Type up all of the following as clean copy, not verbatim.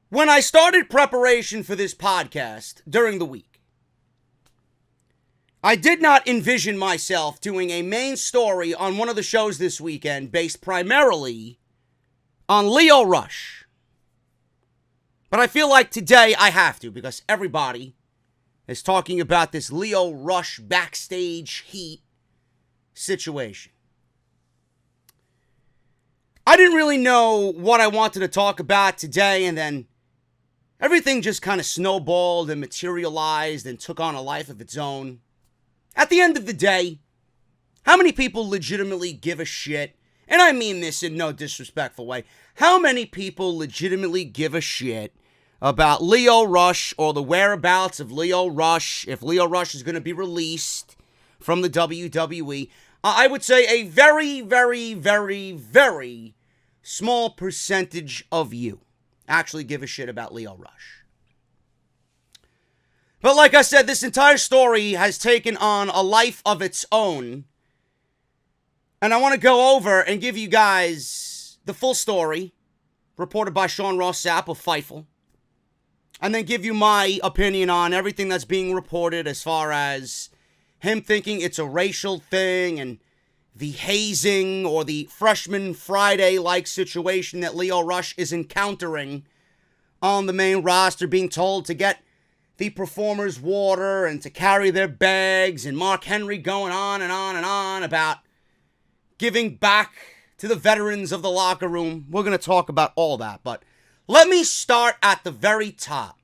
When I started preparation for this podcast during the week, I did not envision myself doing a main story on one of the shows this weekend based primarily on Lio Rush. But I feel like today I have to, because everybody is talking about this Lio Rush backstage heat situation. I didn't really know what I wanted to talk about today, and then everything just kind of snowballed and materialized and took on a life of its own. At the end of the day, how many people legitimately give a shit? And I mean this in no disrespectful way. How many people legitimately give a shit about Lio Rush or the whereabouts of Lio Rush, if Lio Rush is going to be released from the WWE? I would say a very, very, very, very small percentage of you actually give a shit about Lio Rush. But like I said, this entire story has taken on a life of its own. And I want to go over and give you guys the full story, reported by Sean Ross Sapp of Fightful. And then give you my opinion on everything that's being reported as far as him thinking it's a racial thing and the hazing or the Freshman Friday-like situation that Lio Rush is encountering on the main roster, being told to get the performers water and to carry their bags, and Mark Henry going on and on and on about giving back to the veterans of the locker room. We're going to talk about all that, but let me start at the very top.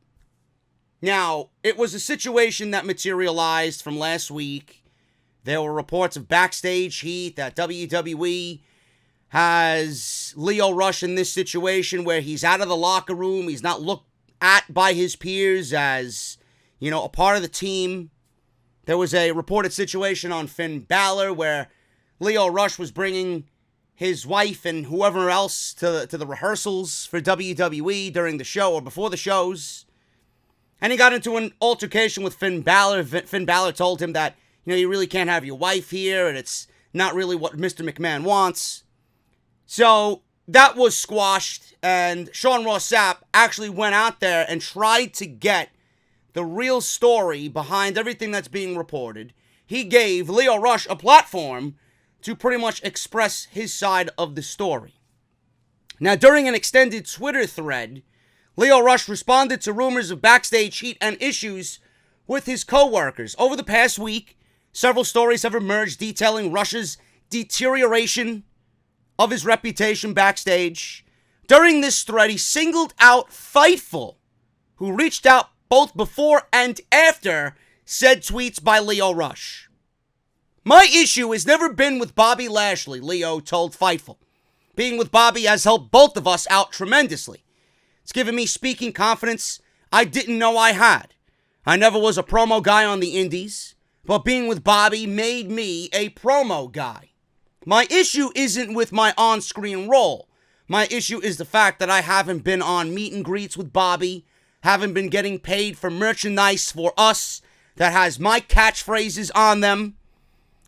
Now, it was a situation that materialized from last week. There were reports of backstage heat that WWE has Lio Rush in this situation where he's out of the locker room. He's not looked at by his peers as, a part of the team. There was a reported situation on Finn Balor where Lio Rush was bringing his wife and whoever else to the rehearsals for WWE during the show or before the shows. And he got into an altercation with Finn Balor. Finn Balor told him that, you really can't have your wife here, and it's not really what Mr. McMahon wants. So that was squashed, and Sean Ross Sapp actually went out there and tried to get the real story behind everything that's being reported. He gave Lio Rush a platform to pretty much express his side of the story. Now, during an extended Twitter thread, Lio Rush responded to rumors of backstage heat and issues with his co-workers. Over the past week, several stories have emerged detailing Rush's deterioration of his reputation backstage. During this thread, he singled out Fightful, who reached out both before and after said tweets by Lio Rush. My issue has never been with Bobby Lashley, Lio told Fightful. Being with Bobby has helped both of us out tremendously. It's given me speaking confidence I didn't know I had. I never was a promo guy on the indies, but being with Bobby made me a promo guy. My issue isn't with my on-screen role. My issue is the fact that I haven't been on meet and greets with Bobby, haven't been getting paid for merchandise for us that has my catchphrases on them.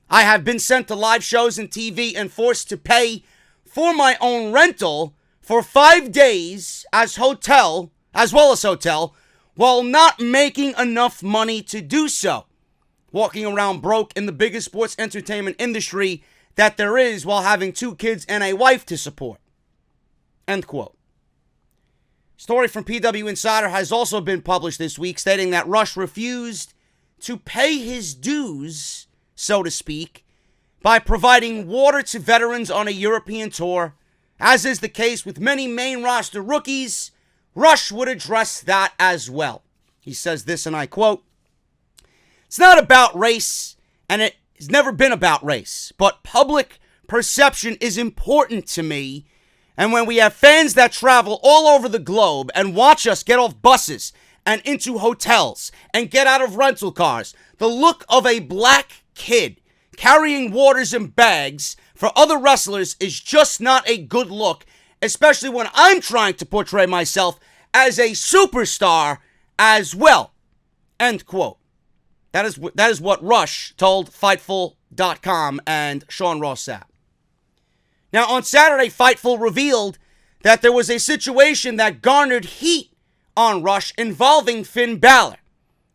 I have been sent to live shows and TV and forced to pay for my own rental for 5 days as well as hotel, while not making enough money to do so. Walking around broke in the biggest sports entertainment industry that there is while having 2 kids and a wife to support. End quote. Story from PW Insider has also been published this week stating that Rush refused to pay his dues, so to speak, by providing water to veterans on a European tour. As is the case with many main roster rookies, Rush would address that as well. He says this, and I quote, "It's not about race, and it has never been about race, but public perception is important to me. And when we have fans that travel all over the globe and watch us get off buses and into hotels and get out of rental cars, the look of a black kid carrying waters and bags for other wrestlers is just not a good look, especially when I'm trying to portray myself as a superstar as well." End quote. That is what Rush told Fightful.com and Sean Ross Sapp. Now, on Saturday, Fightful revealed that there was a situation that garnered heat on Rush involving Finn Balor.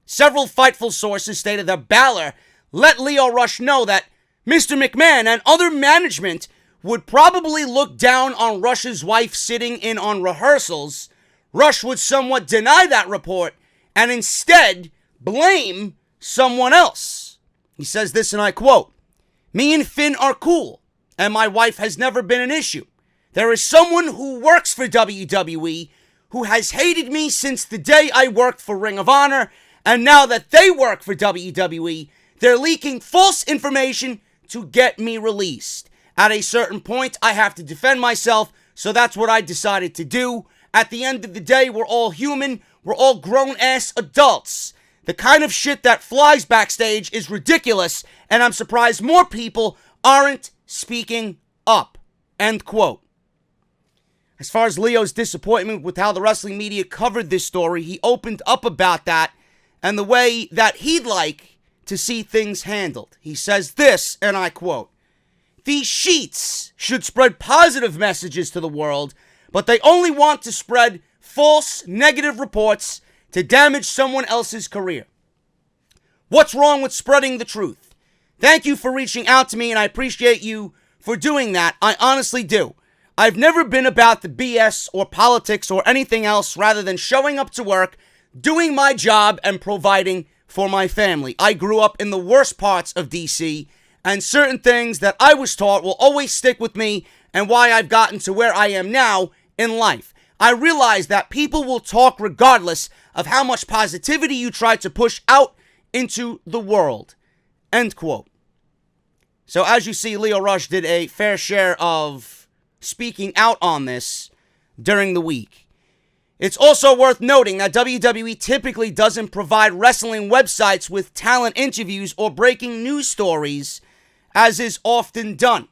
Several Fightful sources stated that Balor let Lio Rush know that Mr. McMahon and other management would probably look down on Rush's wife sitting in on rehearsals. Rush would somewhat deny that report and instead blame someone else. He says this, and I quote, "Me and Finn are cool, and my wife has never been an issue. There is someone who works for WWE who has hated me since the day I worked for Ring of Honor, and now that they work for WWE, they're leaking false information to get me released. At a certain point, I have to defend myself, so that's what I decided to do. At the end of the day, we're all human. We're all grown-ass adults. The kind of shit that flies backstage is ridiculous, and I'm surprised more people aren't speaking up." End quote. As far as Leo's disappointment with how the wrestling media covered this story, he opened up about that and the way that he'd like to see things handled. He says this, and I quote, "These sheets should spread positive messages to the world, but they only want to spread false, negative reports to damage someone else's career. What's wrong with spreading the truth? Thank you for reaching out to me, and I appreciate you for doing that. I honestly do. I've never been about the BS or politics or anything else rather than showing up to work, doing my job, and providing for my family. I grew up in the worst parts of DC, and certain things that I was taught will always stick with me and why I've gotten to where I am now in life. I realize that people will talk regardless of how much positivity you try to push out into the world." End quote. So as you see, Lio Rush did a fair share of speaking out on this during the week. It's also worth noting that WWE typically doesn't provide wrestling websites with talent interviews or breaking news stories, as is often done.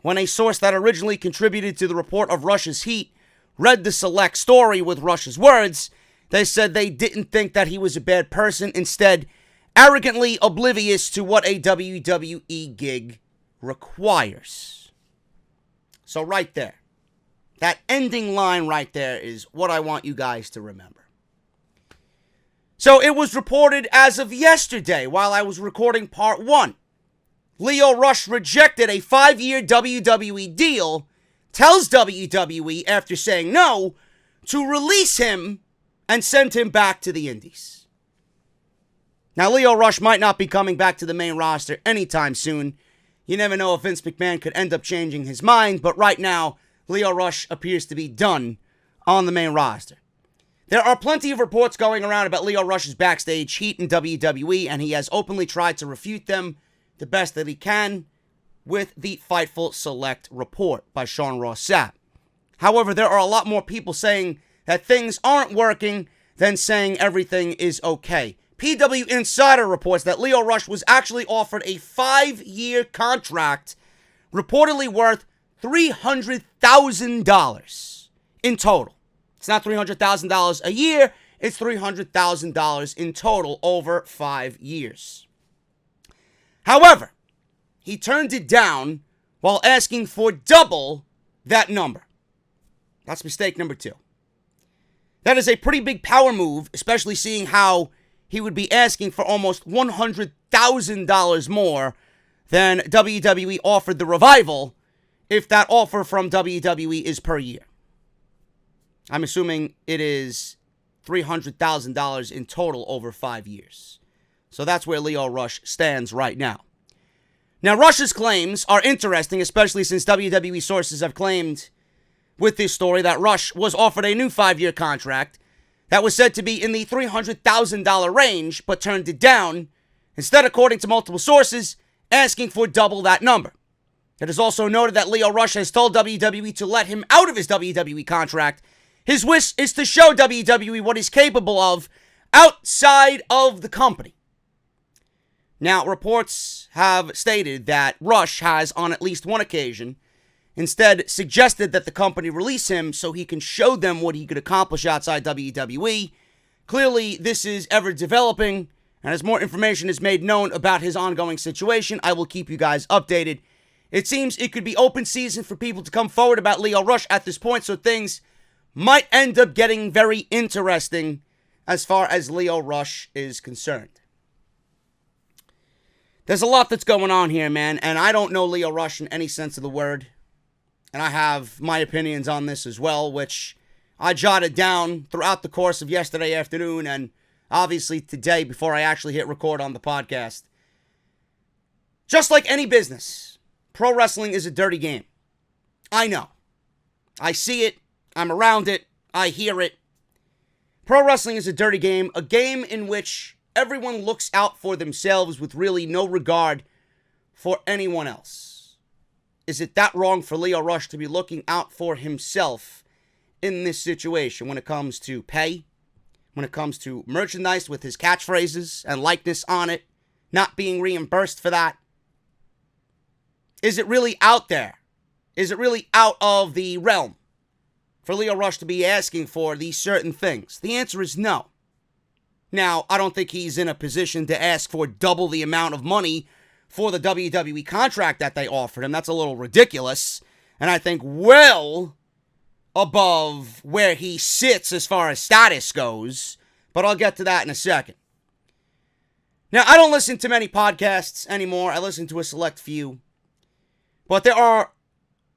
When a source that originally contributed to the report of Rush's heat read the select story with Rush's words, they said they didn't think that he was a bad person, instead arrogantly oblivious to what a WWE gig requires. So right there, that ending line right there is what I want you guys to remember. So it was reported as of yesterday, while I was recording part 1, Lio Rush rejected a 5-year WWE deal, tells WWE after saying no, to release him and send him back to the Indies. Now, Lio Rush might not be coming back to the main roster anytime soon. You never know if Vince McMahon could end up changing his mind, but right now, Lio Rush appears to be done on the main roster. There are plenty of reports going around about Lio Rush's backstage heat in WWE, and he has openly tried to refute them the best that he can with the Fightful Select report by Sean Ross Sapp. However, there are a lot more people saying that things aren't working than saying everything is okay. PW Insider reports that Lio Rush was actually offered a 5-year contract, reportedly worth $300,000 in total. It's not $300,000 a year, it's $300,000 in total over 5 years. However, he turned it down while asking for double that number. That's mistake number 2. That is a pretty big power move, especially seeing how he would be asking for almost $100,000 more than WWE offered the Revival if that offer from WWE is per year. I'm assuming it is $300,000 in total over 5 years. So that's where Lio Rush stands right now. Now, Rush's claims are interesting, especially since WWE sources have claimed with this story that Rush was offered a new 5-year contract that was said to be in the $300,000 range, but turned it down, instead, according to multiple sources, asking for double that number. It is also noted that Lio Rush has told WWE to let him out of his WWE contract. His wish is to show WWE what he's capable of outside of the company. Now, reports have stated that Rush has, on at least one occasion, instead suggested that the company release him so he can show them what he could accomplish outside WWE. Clearly, this is ever developing, and as more information is made known about his ongoing situation, I will keep you guys updated. It seems it could be open season for people to come forward about Lio Rush at this point, so things might end up getting very interesting as far as Lio Rush is concerned. There's a lot that's going on here, man, and I don't know Lio Rush in any sense of the word. And I have my opinions on this as well, which I jotted down throughout the course of yesterday afternoon and obviously today before I actually hit record on the podcast. Just like any business, pro wrestling is a dirty game. I know. I see it. I'm around it. I hear it. Pro wrestling is a dirty game, a game in which everyone looks out for themselves with really no regard for anyone else. Is it that wrong for Lio Rush to be looking out for himself in this situation when it comes to pay, when it comes to merchandise with his catchphrases and likeness on it, not being reimbursed for that? Is it really out there? Is it really out of the realm for Lio Rush to be asking for these certain things? The answer is no. Now, I don't think he's in a position to ask for double the amount of money for the WWE contract that they offered him. That's a little ridiculous. And I think well above where he sits as far as status goes. But I'll get to that in a second. Now, I don't listen to many podcasts anymore. I listen to a select few. But there are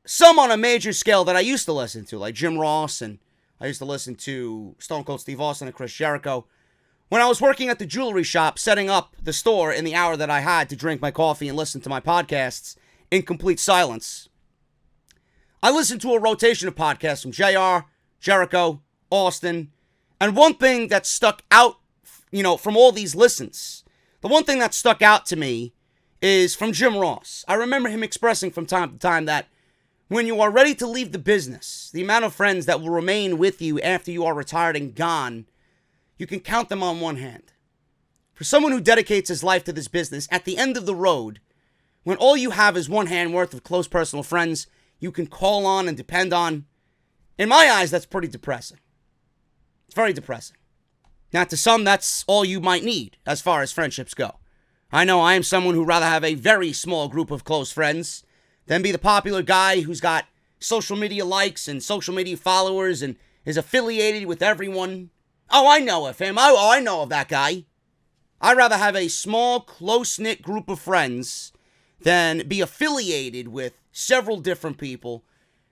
some on a major scale that I used to listen to, like Jim Ross, and I used to listen to Stone Cold Steve Austin and Chris Jericho. When I was working at the jewelry shop, setting up the store in the hour that I had to drink my coffee and listen to my podcasts in complete silence, I listened to a rotation of podcasts from JR, Jericho, Austin, and one thing that stuck out, from all these listens, the one thing that stuck out to me is from Jim Ross. I remember him expressing from time to time that when you are ready to leave the business, the amount of friends that will remain with you after you are retired and gone, you can count them on one hand. For someone who dedicates his life to this business, at the end of the road, when all you have is one hand worth of close personal friends you can call on and depend on, in my eyes, that's pretty depressing. It's very depressing. Now, to some, that's all you might need as far as friendships go. I know I am someone who'd rather have a very small group of close friends than be the popular guy who's got social media likes and social media followers and is affiliated with everyone. Oh, I know of him. Oh, I know of that guy. I'd rather have a small, close-knit group of friends than be affiliated with several different people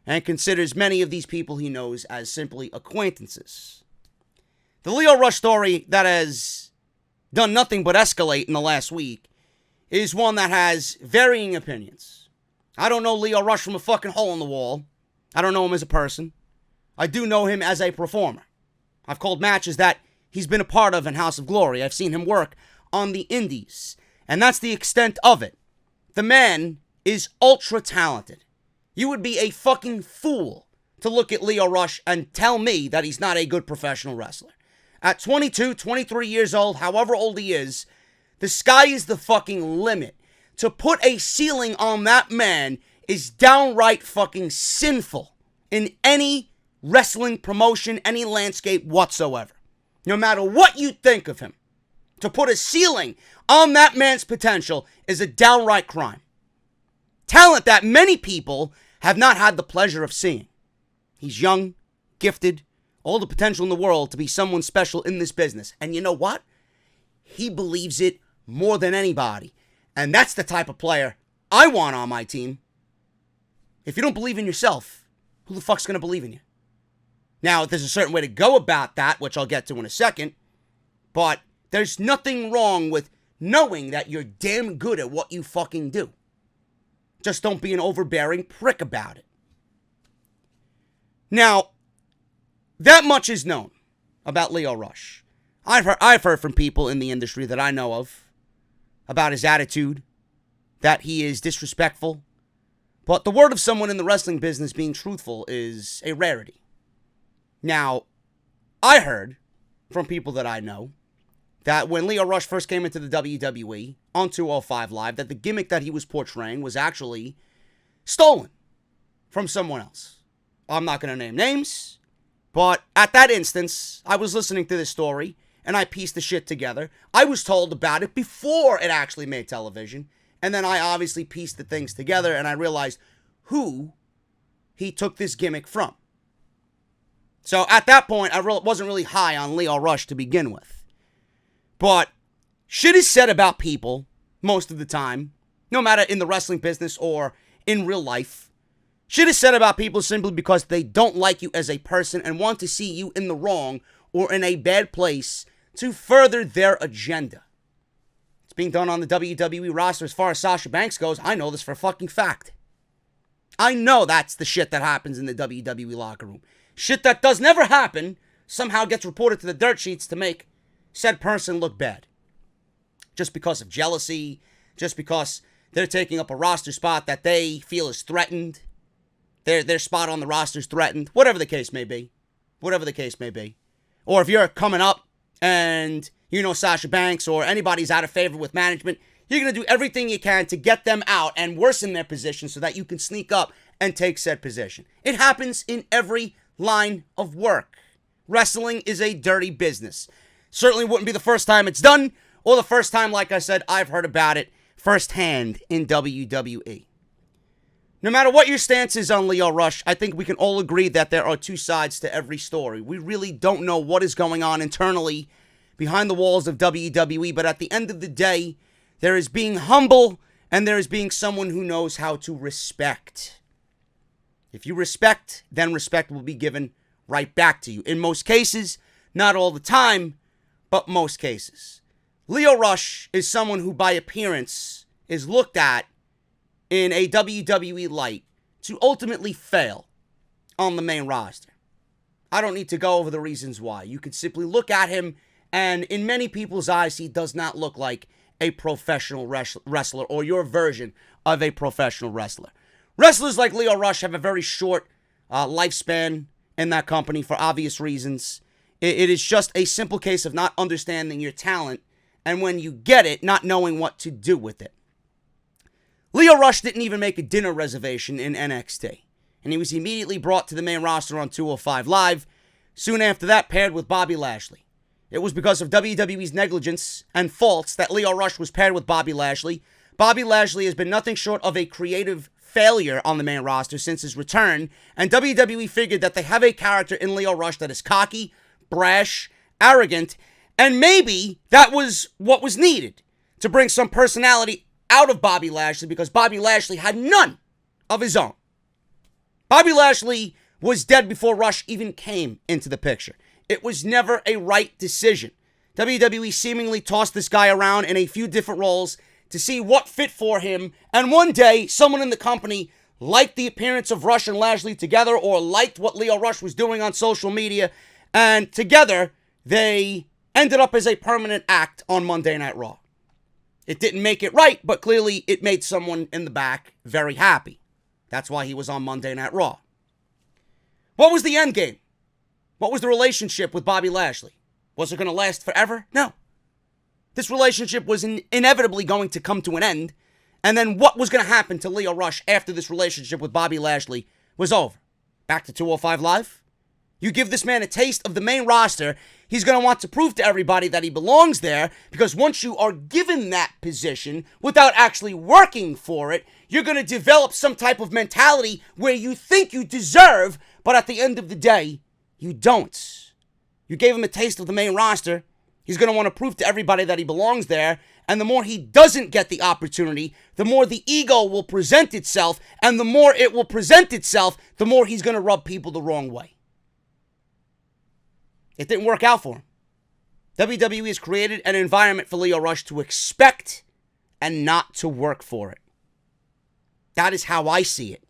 and considers many of these people he knows as simply acquaintances. The Lio Rush story that has done nothing but escalate in the last week is one that has varying opinions. I don't know Lio Rush from a fucking hole in the wall. I don't know him as a person. I do know him as a performer. I've called matches that he's been a part of in House of Glory. I've seen him work on the indies. And that's the extent of it. The man is ultra talented. You would be a fucking fool to look at Lio Rush and tell me that he's not a good professional wrestler. At 22, 23 years old, however old he is, the sky is the fucking limit. To put a ceiling on that man is downright fucking sinful in any wrestling promotion, any landscape whatsoever. No matter what you think of him, to put a ceiling on that man's potential is a downright crime. Talent that many people have not had the pleasure of seeing. He's young, gifted, all the potential in the world to be someone special in this business. And you know what? He believes it more than anybody. And that's the type of player I want on my team. If you don't believe in yourself, who the fuck's going to believe in you? Now, there's a certain way to go about that, which I'll get to in a second. But there's nothing wrong with knowing that you're damn good at what you fucking do. Just don't be an overbearing prick about it. Now, that much is known about Lio Rush. I've heard from people in the industry that I know of about his attitude, that he is disrespectful. But the word of someone in the wrestling business being truthful is a rarity. Now, I heard from people that I know that when Lio Rush first came into the WWE on 205 Live, that the gimmick that he was portraying was actually stolen from someone else. I'm not going to name names, but at that instance, I was listening to this story, and I pieced the shit together. I was told about it before it actually made television, and then I obviously pieced the things together, and I realized who he took this gimmick from. So at that point, I wasn't really high on Lio Rush to begin with. But shit is said about people most of the time, no matter in the wrestling business or in real life. Shit is said about people simply because they don't like you as a person and want to see you in the wrong or in a bad place to further their agenda. It's being done on the WWE roster as far as Sasha Banks goes. I know this for a fucking fact. I know that's the shit that happens in the WWE locker room. Shit that does never happen somehow gets reported to the dirt sheets to make said person look bad. Just because of jealousy, just because they're taking up a roster spot that they feel is threatened. Their spot on the roster is threatened. Whatever the case may be. Whatever the case may be. Or if you're coming up and you know Sasha Banks or anybody's out of favor with management, you're going to do everything you can to get them out and worsen their position so that you can sneak up and take said position. It happens in every line of work. Wrestling is a dirty business. Certainly wouldn't be the first time it's done, or the first time, like I said, I've heard about it firsthand in WWE. No matter what your stance is on Lio Rush, I think we can all agree that there are two sides to every story. We really don't know what is going on internally behind the walls of WWE, but at the end of the day, there is being humble and there is being someone who knows how to respect. If you respect, then respect will be given right back to you. In most cases, not all the time, but most cases. Lio Rush is someone who by appearance is looked at in a WWE light to ultimately fail on the main roster. I don't need to go over the reasons why. You could simply look at him, and in many people's eyes, he does not look like a professional wrestler or your version of a professional wrestler. Wrestlers like Lio Rush have a very short lifespan in that company for obvious reasons. It is just a simple case of not understanding your talent, and when you get it, not knowing what to do with it. Lio Rush didn't even make a dinner reservation in NXT, and he was immediately brought to the main roster on 205 Live, soon after that paired with Bobby Lashley. It was because of WWE's negligence and faults that Lio Rush was paired with Bobby Lashley. Bobby Lashley has been nothing short of a creative failure on the main roster since his return, and WWE figured that they have a character in Lio Rush that is cocky, brash, arrogant, and maybe that was what was needed to bring some personality out of Bobby Lashley, because Bobby Lashley had none of his own. Bobby Lashley was dead before Rush even came into the picture. It was never a right decision. WWE seemingly tossed this guy around in a few different roles to see what fit for him, and one day, someone in the company liked the appearance of Rush and Lashley together, or liked what Lio Rush was doing on social media, and together, they ended up as a permanent act on Monday Night Raw. It didn't make it right, but clearly it made someone in the back very happy. That's why he was on Monday Night Raw. What was the end game? What was the relationship with Bobby Lashley? Was it going to last forever? No. This relationship was inevitably going to come to an end. And then what was going to happen to Lio Rush after this relationship with Bobby Lashley was over? Back to 205 Live? You give this man a taste of the main roster, he's going to want to prove to everybody that he belongs there, because once you are given that position without actually working for it, you're going to develop some type of mentality where you think you deserve, but at the end of the day, you don't. You gave him a taste of the main roster. He's going to want to prove to everybody that he belongs there, and the more he doesn't get the opportunity, the more the ego will present itself, and the more it will present itself, the more he's going to rub people the wrong way. It didn't work out for him. WWE has created an environment for Lio Rush to expect and not to work for it. That is how I see it.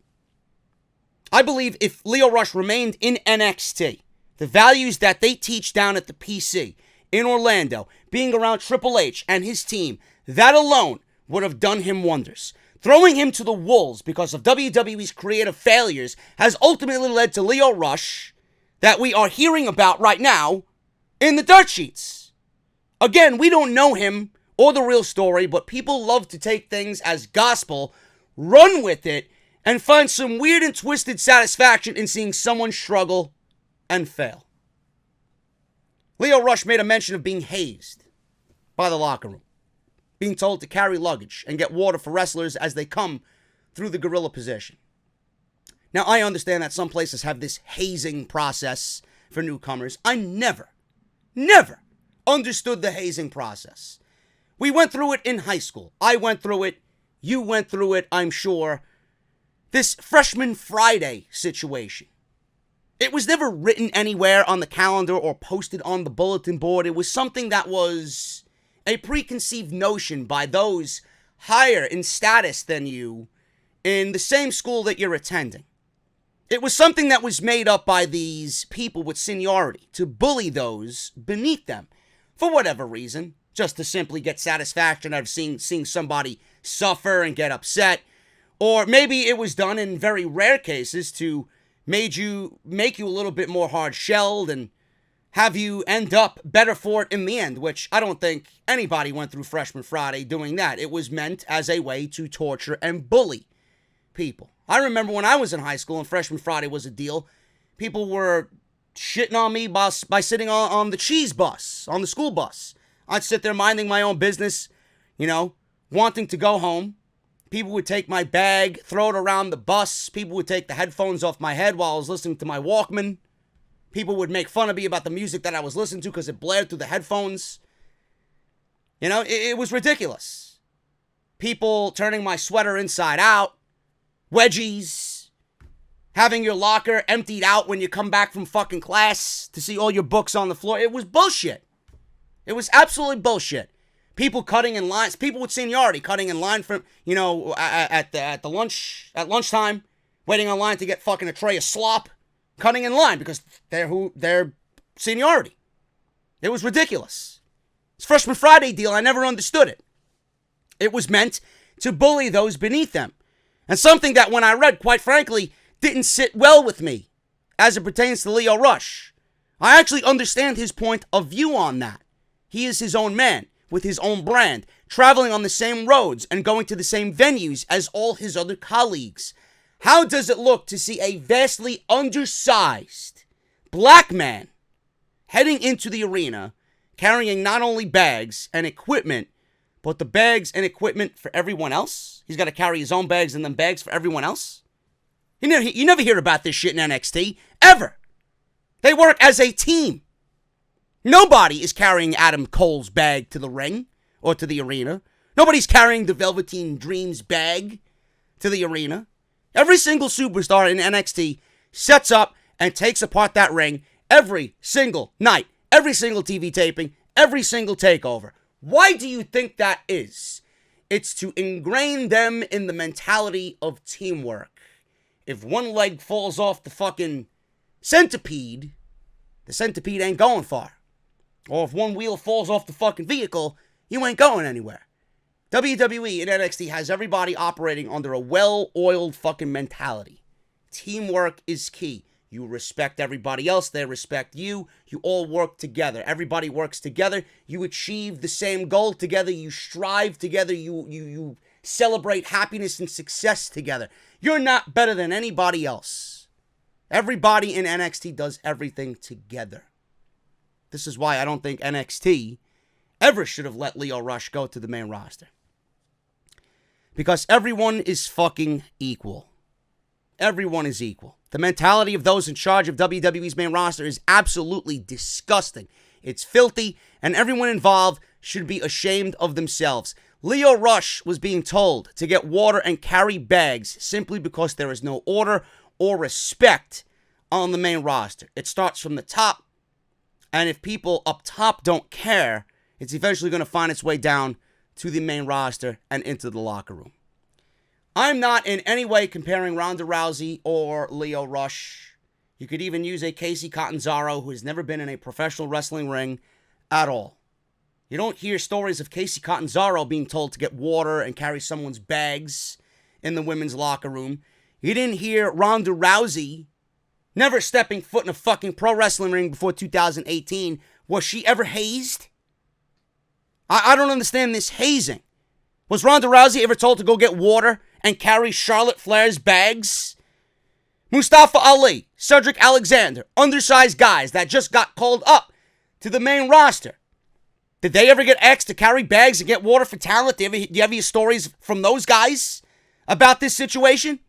I believe if Lio Rush remained in NXT, the values that they teach down at the PC in Orlando, being around Triple H and his team, that alone would have done him wonders. Throwing him to the wolves because of WWE's creative failures has ultimately led to Lio Rush, that we are hearing about right now, in the dirt sheets. Again, we don't know him or the real story, but people love to take things as gospel, run with it, and find some weird and twisted satisfaction in seeing someone struggle and fail. Lio Rush made a mention of being hazed by the locker room, being told to carry luggage and get water for wrestlers as they come through the gorilla position. Now, I understand that some places have this hazing process for newcomers. I never understood the hazing process. We went through it in high school. I went through it. You went through it, I'm sure. This Freshman Friday situation. It was never written anywhere on the calendar or posted on the bulletin board. It was something that was a preconceived notion by those higher in status than you in the same school that you're attending. It was something that was made up by these people with seniority to bully those beneath them for whatever reason, just to simply get satisfaction out of seeing somebody suffer and get upset. Or maybe it was done in very rare cases to make you a little bit more hard-shelled and have you end up better for it in the end, which I don't think anybody went through Freshman Friday doing that. It was meant as a way to torture and bully people. I remember when I was in high school and Freshman Friday was a deal, people were shitting on me by sitting on the cheese bus, on the school bus. I'd sit there minding my own business, wanting to go home. People would take my bag, throw it around the bus. People would take the headphones off my head while I was listening to my Walkman. People would make fun of me about the music that I was listening to because it blared through the headphones. It was ridiculous. People turning my sweater inside out. Wedgies. Having your locker emptied out when you come back from fucking class to see all your books on the floor. It was bullshit. It was absolutely bullshit. People cutting in lines. People with seniority cutting in line from, at lunchtime, waiting on line to get fucking a tray of slop. Cutting in line because they're seniority. It was ridiculous. It's Freshman Friday deal. I never understood it. It was meant to bully those beneath them. And something that when I read, quite frankly, didn't sit well with me as it pertains to Lio Rush. I actually understand his point of view on that. He is his own man with his own brand, traveling on the same roads and going to the same venues as all his other colleagues. How does it look to see a vastly undersized black man heading into the arena, carrying not only bags and equipment, but the bags and equipment for everyone else? He's got to carry his own bags and then bags for everyone else? You never hear about this shit in NXT, ever. They work as a team. Nobody is carrying Adam Cole's bag to the ring or to the arena. Nobody's carrying the Velveteen Dream's bag to the arena. Every single superstar in NXT sets up and takes apart that ring every single night, every single TV taping, every single takeover. Why do you think that is? It's to ingrain them in the mentality of teamwork. If one leg falls off the fucking centipede, the centipede ain't going far. Or if one wheel falls off the fucking vehicle, you ain't going anywhere. WWE and NXT has everybody operating under a well-oiled fucking mentality. Teamwork is key. You respect everybody else, they respect you. You all work together. Everybody works together. You achieve the same goal together. You strive together. You celebrate happiness and success together. You're not better than anybody else. Everybody in NXT does everything together. This is why I don't think NXT ever should have let Lio Rush go to the main roster. Because everyone is fucking equal. Everyone is equal. The mentality of those in charge of WWE's main roster is absolutely disgusting. It's filthy, and everyone involved should be ashamed of themselves. Lio Rush was being told to get water and carry bags simply because there is no order or respect on the main roster. It starts from the top, and if people up top don't care, it's eventually going to find its way down to the main roster and into the locker room. I'm not in any way comparing Ronda Rousey or Lio Rush. You could even use a Casey Catanzaro who has never been in a professional wrestling ring at all. You don't hear stories of Casey Catanzaro being told to get water and carry someone's bags in the women's locker room. You didn't hear Ronda Rousey never stepping foot in a fucking pro wrestling ring before 2018. Was she ever hazed? I don't understand this hazing. Was Ronda Rousey ever told to go get water and carry Charlotte Flair's bags? Mustafa Ali, Cedric Alexander, undersized guys that just got called up to the main roster. Did they ever get asked to carry bags and get water for talent? Do you have any stories from those guys about this situation?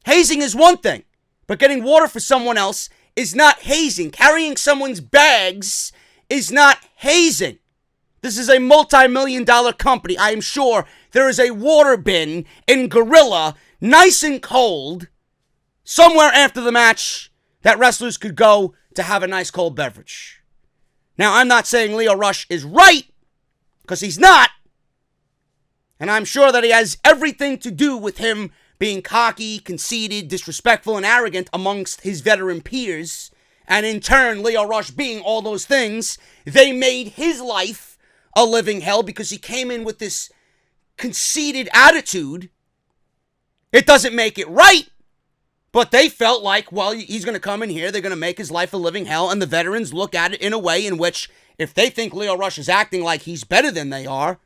Hazing is one thing, but getting water for someone else is not hazing. Carrying someone's bags is not hazing. This is a multi-million-dollar company. I am sure there is a water bin in Gorilla, nice and cold, somewhere after the match that wrestlers could go to have a nice cold beverage. Now, I'm not saying Lio Rush is right, because he's not. And I'm sure that he has everything to do with him being cocky, conceited, disrespectful, and arrogant amongst his veteran peers. And in turn, Lio Rush being all those things, they made his life a living hell because he came in with this conceited attitude. It doesn't make it right, but they felt like, well, he's going to come in here, they're going to make his life a living hell, and the veterans look at it in a way in which, if they think Lio Rush is acting like he's better than they are,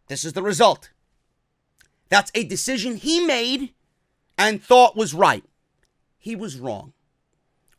this is the result. That's a decision he made and thought was right. He was wrong.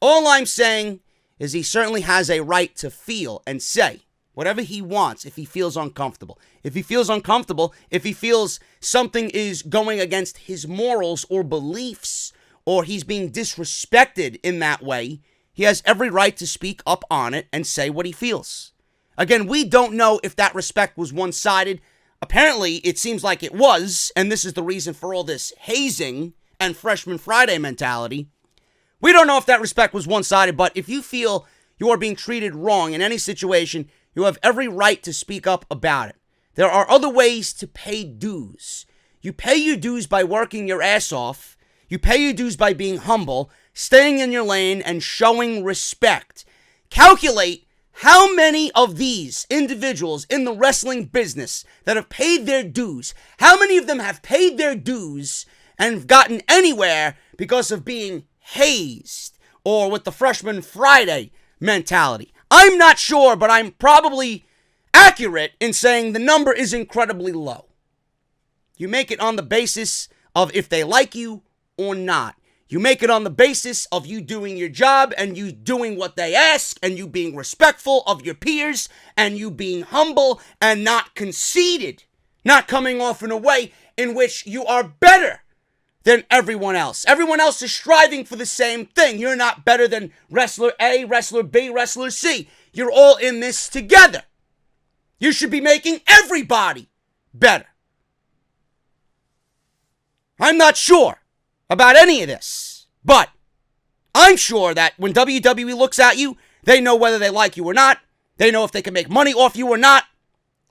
All I'm saying is he certainly has a right to feel and say whatever he wants if he feels uncomfortable. If he feels uncomfortable, if he feels something is going against his morals or beliefs, or he's being disrespected in that way, he has every right to speak up on it and say what he feels. Again, we don't know if that respect was one-sided. Apparently, it seems like it was, and this is the reason for all this hazing and Freshman Friday mentality. We don't know if that respect was one-sided, but if you feel you are being treated wrong in any situation, you have every right to speak up about it. There are other ways to pay dues. You pay your dues by working your ass off. You pay your dues by being humble, staying in your lane, and showing respect. Calculate how many of these individuals in the wrestling business that have paid their dues, how many of them have paid their dues and gotten anywhere because of being hazed or with the Freshman Friday mentality? I'm not sure, but I'm probably accurate in saying the number is incredibly low. You make it on the basis of if they like you or not. You make it on the basis of you doing your job and you doing what they ask and you being respectful of your peers and you being humble and not conceited, not coming off in a way in which you are better than everyone else. Everyone else is striving for the same thing. You're not better than wrestler A, wrestler B, wrestler C. You're all in this together. You should be making everybody better. I'm not sure about any of this, but I'm sure that when WWE looks at you, they know whether they like you or not. They know if they can make money off you or not.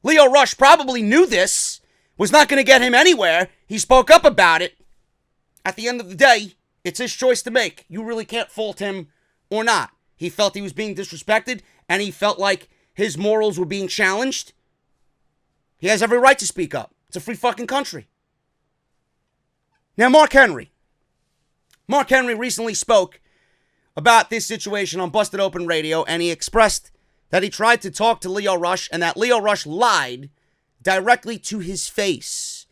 Lio Rush probably knew this was not going to get him anywhere. He spoke up about it. At the end of the day, it's his choice to make. You really can't fault him or not. He felt he was being disrespected, and he felt like his morals were being challenged. He has every right to speak up. It's a free fucking country. Now, Mark Henry. Mark Henry recently spoke about this situation on Busted Open Radio, and he expressed that he tried to talk to Lio Rush and that Lio Rush lied directly to his face.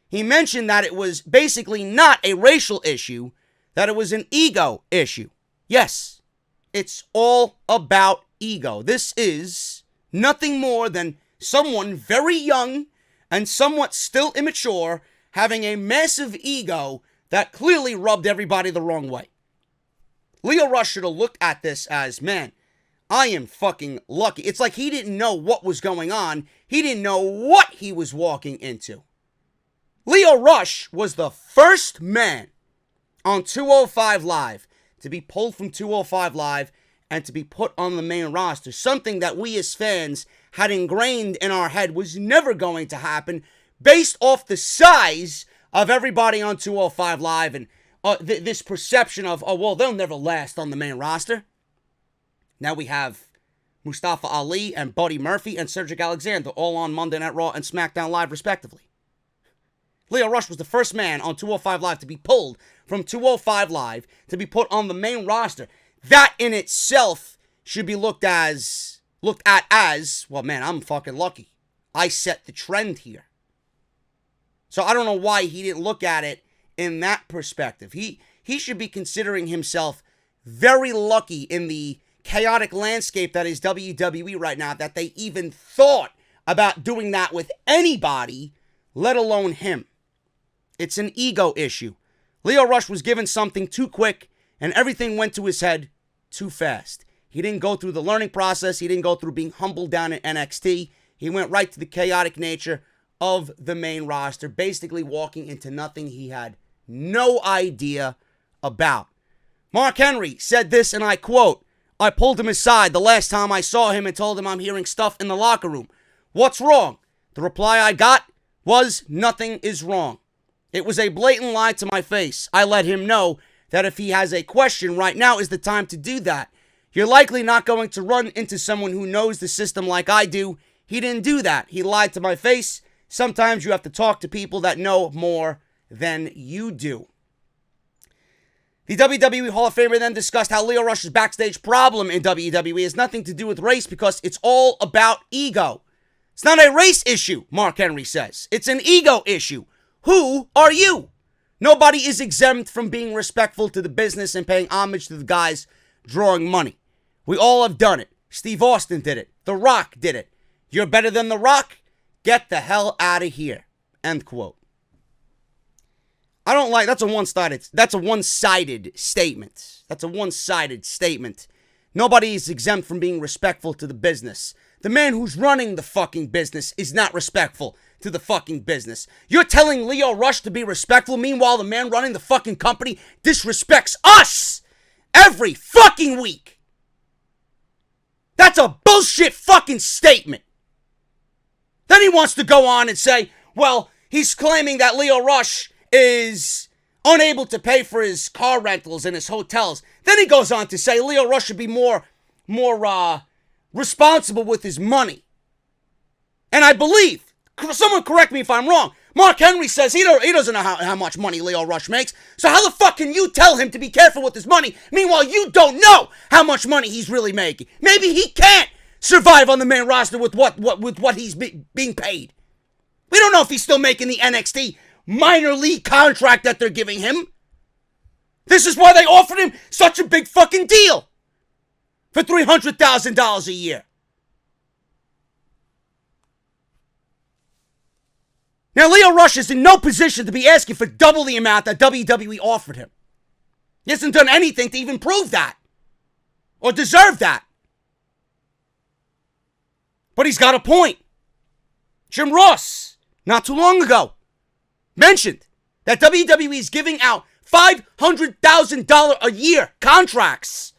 He mentioned that it was basically not a racial issue, that it was an ego issue. Yes, it's all about ego. This is nothing more than someone very young and somewhat still immature having a massive ego that clearly rubbed everybody the wrong way. Lio Rush should have looked at this as, man, I am fucking lucky. It's like he didn't know what was going on. He didn't know what he was walking into. Lio Rush was the first man on 205 Live to be pulled from 205 Live and to be put on the main roster. Something that we as fans had ingrained in our head was never going to happen based off the size of everybody on 205 Live and this perception of, oh, well, they'll never last on the main roster. Now we have Mustafa Ali and Buddy Murphy and Cedric Alexander all on Monday Night Raw and SmackDown Live, respectively. Lio Rush was the first man on 205 Live to be pulled from 205 Live to be put on the main roster. That in itself should be looked at as, well, man, I'm fucking lucky. I set the trend here. So I don't know why he didn't look at it in that perspective. He should be considering himself very lucky in the chaotic landscape that is WWE right now, that they even thought about doing that with anybody, let alone him. It's an ego issue. Lio Rush was given something too quick, and everything went to his head too fast. He didn't go through the learning process. He didn't go through being humbled down in NXT. He went right to the chaotic nature of the main roster, basically walking into nothing he had no idea about. Mark Henry said this, and I quote, "I pulled him aside the last time I saw him and told him I'm hearing stuff in the locker room. What's wrong? The reply I got was, nothing is wrong. It was a blatant lie to my face. I let him know that if he has a question, right now is the time to do that. You're likely not going to run into someone who knows the system like I do. He didn't do that. He lied to my face. Sometimes you have to talk to people that know more than you do." The WWE Hall of Famer then discussed how Lio Rush's backstage problem in WWE has nothing to do with race because it's all about ego. It's not a race issue, Mark Henry says. It's an ego issue. Who are you? Nobody is exempt from being respectful to the business and paying homage to the guys drawing money. We all have done it. Steve Austin did it. The Rock did it. You're better than The Rock? Get the hell out of here. End quote. I don't like, that's a one-sided statement. That's a one-sided statement. Nobody is exempt from being respectful to the business. The man who's running the fucking business is not respectful to the fucking business. You're telling Lio Rush to be respectful, meanwhile the man running the fucking company disrespects us every fucking week. That's a bullshit fucking statement. Then he wants to go on and say, well, he's claiming that Lio Rush is unable to pay for his car rentals and his hotels. Then he goes on to say Lio Rush should be more responsible with his money. And I believe, someone correct me if I'm wrong, Mark Henry says he doesn't know how much money Lio Rush makes. So how the fuck can you tell him to be careful with his money? Meanwhile, you don't know how much money he's really making. Maybe he can't survive on the main roster with what he's being paid. We don't know if he's still making the NXT minor league contract that they're giving him. This is why they offered him such a big fucking deal for $300,000 a year. Now, Lio Rush is in no position to be asking for double the amount that WWE offered him. He hasn't done anything to even prove that or deserve that. But he's got a point. Jim Ross, not too long ago, mentioned that WWE is giving out $500,000 a year contracts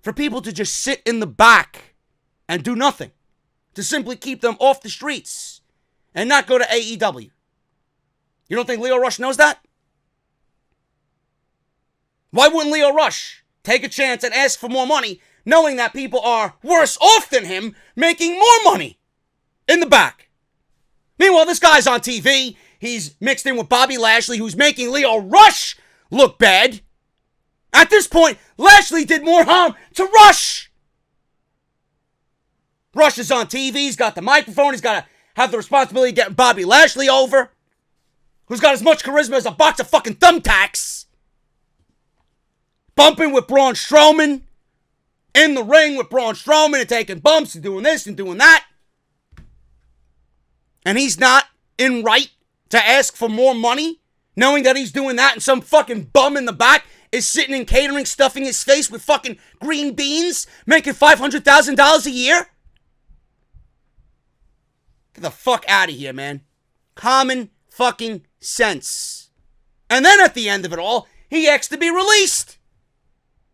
for people to just sit in the back and do nothing, to simply keep them off the streets and not go to AEW. You don't think Lio Rush knows that? Why wouldn't Lio Rush take a chance and ask for more money, knowing that people are worse off than him, making more money in the back? Meanwhile, this guy's on TV. He's mixed in with Bobby Lashley, who's making Lio Rush look bad. At this point, Lashley did more harm to Rush. Rush is on TV. He's got the microphone. He's got to have the responsibility of getting Bobby Lashley over, who's got as much charisma as a box of fucking thumbtacks. Bumping with Braun Strowman. In the ring with Braun Strowman and taking bumps and doing this and doing that. And he's not in right to ask for more money, knowing that he's doing that and some fucking bum in the back is sitting in catering, stuffing his face with fucking green beans, making $500,000 a year? Get the fuck out of here, man. Common fucking sense. And then at the end of it all, he asks to be released.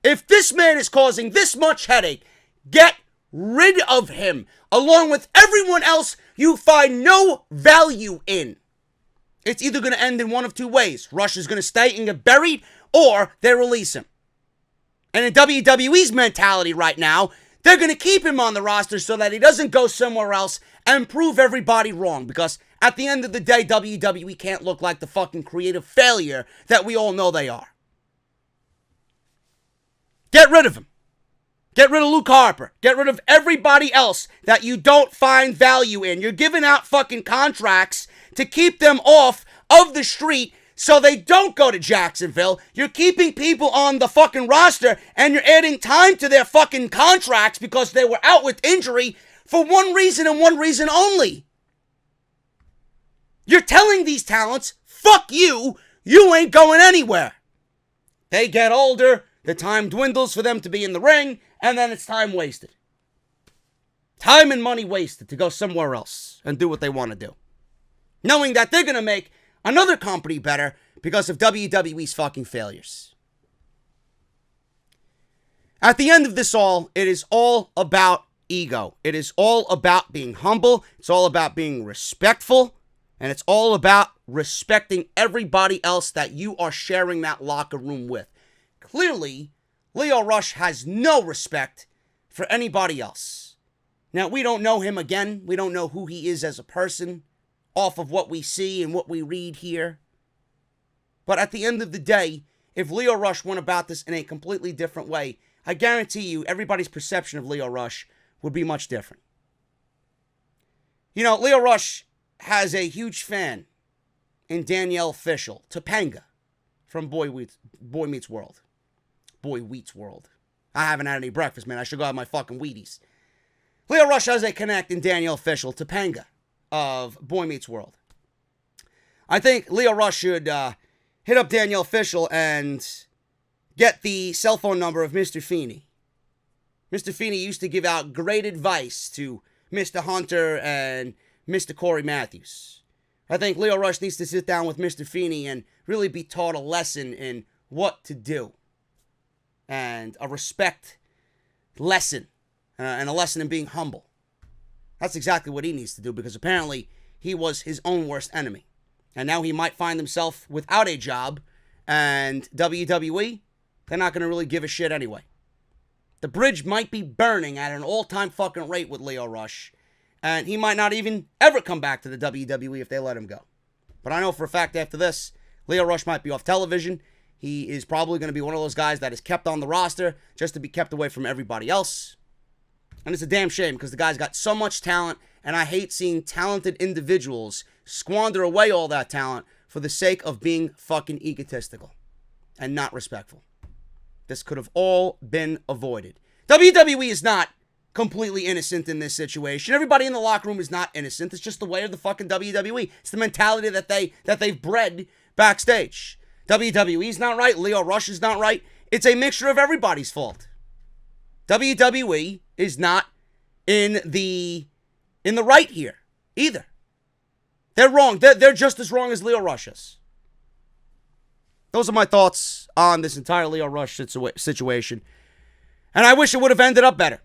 If this man is causing this much headache, get rid of him, along with everyone else you find no value in. It's either going to end in one of two ways. Rush is going to stay and get buried, or they release him. And in WWE's mentality right now, they're going to keep him on the roster so that he doesn't go somewhere else and prove everybody wrong. Because at the end of the day, WWE can't look like the fucking creative failure that we all know they are. Get rid of him. Get rid of Luke Harper. Get rid of everybody else that you don't find value in. You're giving out fucking contracts to keep them off of the street so they don't go to Jacksonville. You're keeping people on the fucking roster and you're adding time to their fucking contracts because they were out with injury for one reason and one reason only. You're telling these talents, fuck you, you ain't going anywhere. They get older, the time dwindles for them to be in the ring, and then it's time wasted. Time and money wasted to go somewhere else and do what they want to do. Knowing that they're going to make another company better because of WWE's fucking failures. At the end of this all, it is all about ego. It is all about being humble. It's all about being respectful. And it's all about respecting everybody else that you are sharing that locker room with. Clearly, Lio Rush has no respect for anybody else. Now, we don't know him again. We don't know who he is as a person off of what we see and what we read here. But at the end of the day, if Lio Rush went about this in a completely different way, I guarantee you everybody's perception of Lio Rush would be much different. You know, Lio Rush has a huge fan in Danielle Fishel, Topanga, from Boy Meets World. Boy Wheats World. I haven't had any breakfast, man. I should go have my fucking Wheaties. Lio Rush has a connect in Danielle Fishel, Topanga, of Boy Meets World. I think Lio Rush should hit up Danielle Fishel and get the cell phone number of Mr. Feeney. Mr. Feeney used to give out great advice to Mr. Hunter and Mr. Corey Matthews. I think Lio Rush needs to sit down with Mr. Feeney and really be taught a lesson in what to do. And a respect lesson. And a lesson in being humble. That's exactly what he needs to do, because apparently he was his own worst enemy. And now he might find himself without a job, and WWE, they're not going to really give a shit anyway. The bridge might be burning at an all-time fucking rate with Lio Rush, and he might not even ever come back to the WWE if they let him go. But I know for a fact after this, Lio Rush might be off television. He is probably going to be one of those guys that is kept on the roster just to be kept away from everybody else. And it's a damn shame, because the guy's got so much talent, and I hate seeing talented individuals squander away all that talent for the sake of being fucking egotistical and not respectful. This could have all been avoided. WWE is not completely innocent in this situation. Everybody in the locker room is not innocent. It's just the way of the fucking WWE. It's the mentality that they've bred backstage. WWE's not right. Lio Rush is not right. It's a mixture of everybody's fault. WWE is not in the right here either. They're wrong. They're just as wrong as Lio Rush is. Those are my thoughts on this entire Lio Rush situation. And I wish it would have ended up better.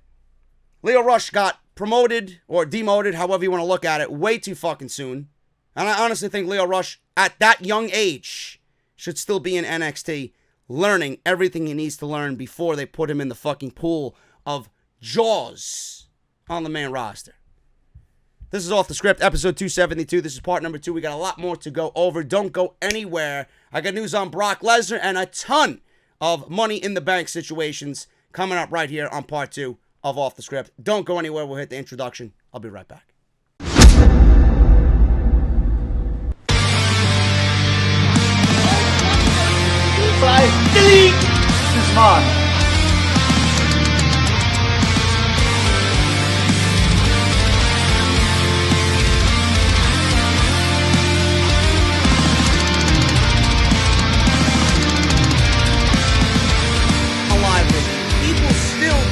Lio Rush got promoted or demoted, however you want to look at it, way too fucking soon. And I honestly think Lio Rush, at that young age, should still be in NXT, learning everything he needs to learn before they put him in the fucking pool of Jaws on the main roster. This is Off the Script, episode 272. This is part number 2. We got a lot more to go over. Don't go anywhere. I got news on Brock Lesnar and a ton of Money in the Bank situations coming up right here on part 2 of Off the Script. Don't go anywhere. We'll hit the introduction. I'll be right back. Delete! This is mine. Alive with people still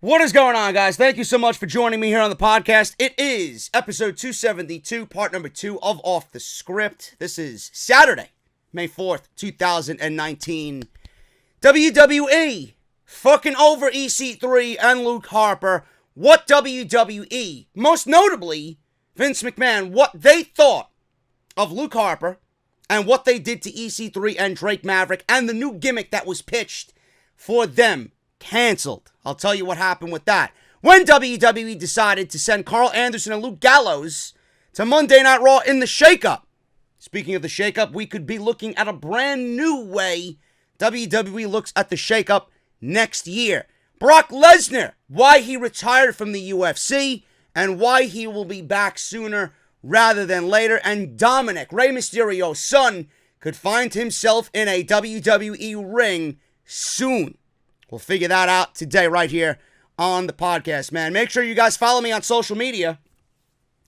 What is going on, guys? Thank you so much for joining me here on the podcast. It is episode 272, part number 2 of Off the Script. This is Saturday, May 4th, 2019. WWE fucking over EC3 and Luke Harper. What WWE, most notably Vince McMahon, what they thought of Luke Harper and what they did to EC3 and Drake Maverick and the new gimmick that was pitched for them. Canceled. I'll tell you what happened with that. When WWE decided to send Carl Anderson and Luke Gallows to Monday Night Raw in the shakeup. Speaking of the shakeup, we could be looking at a brand new way WWE looks at the shakeup next year. Brock Lesnar, why he retired from the UFC and why he will be back sooner rather than later. And Dominic, Rey Mysterio's son, could find himself in a WWE ring soon. We'll figure that out today right here on the podcast, man. Make sure you guys follow me on social media.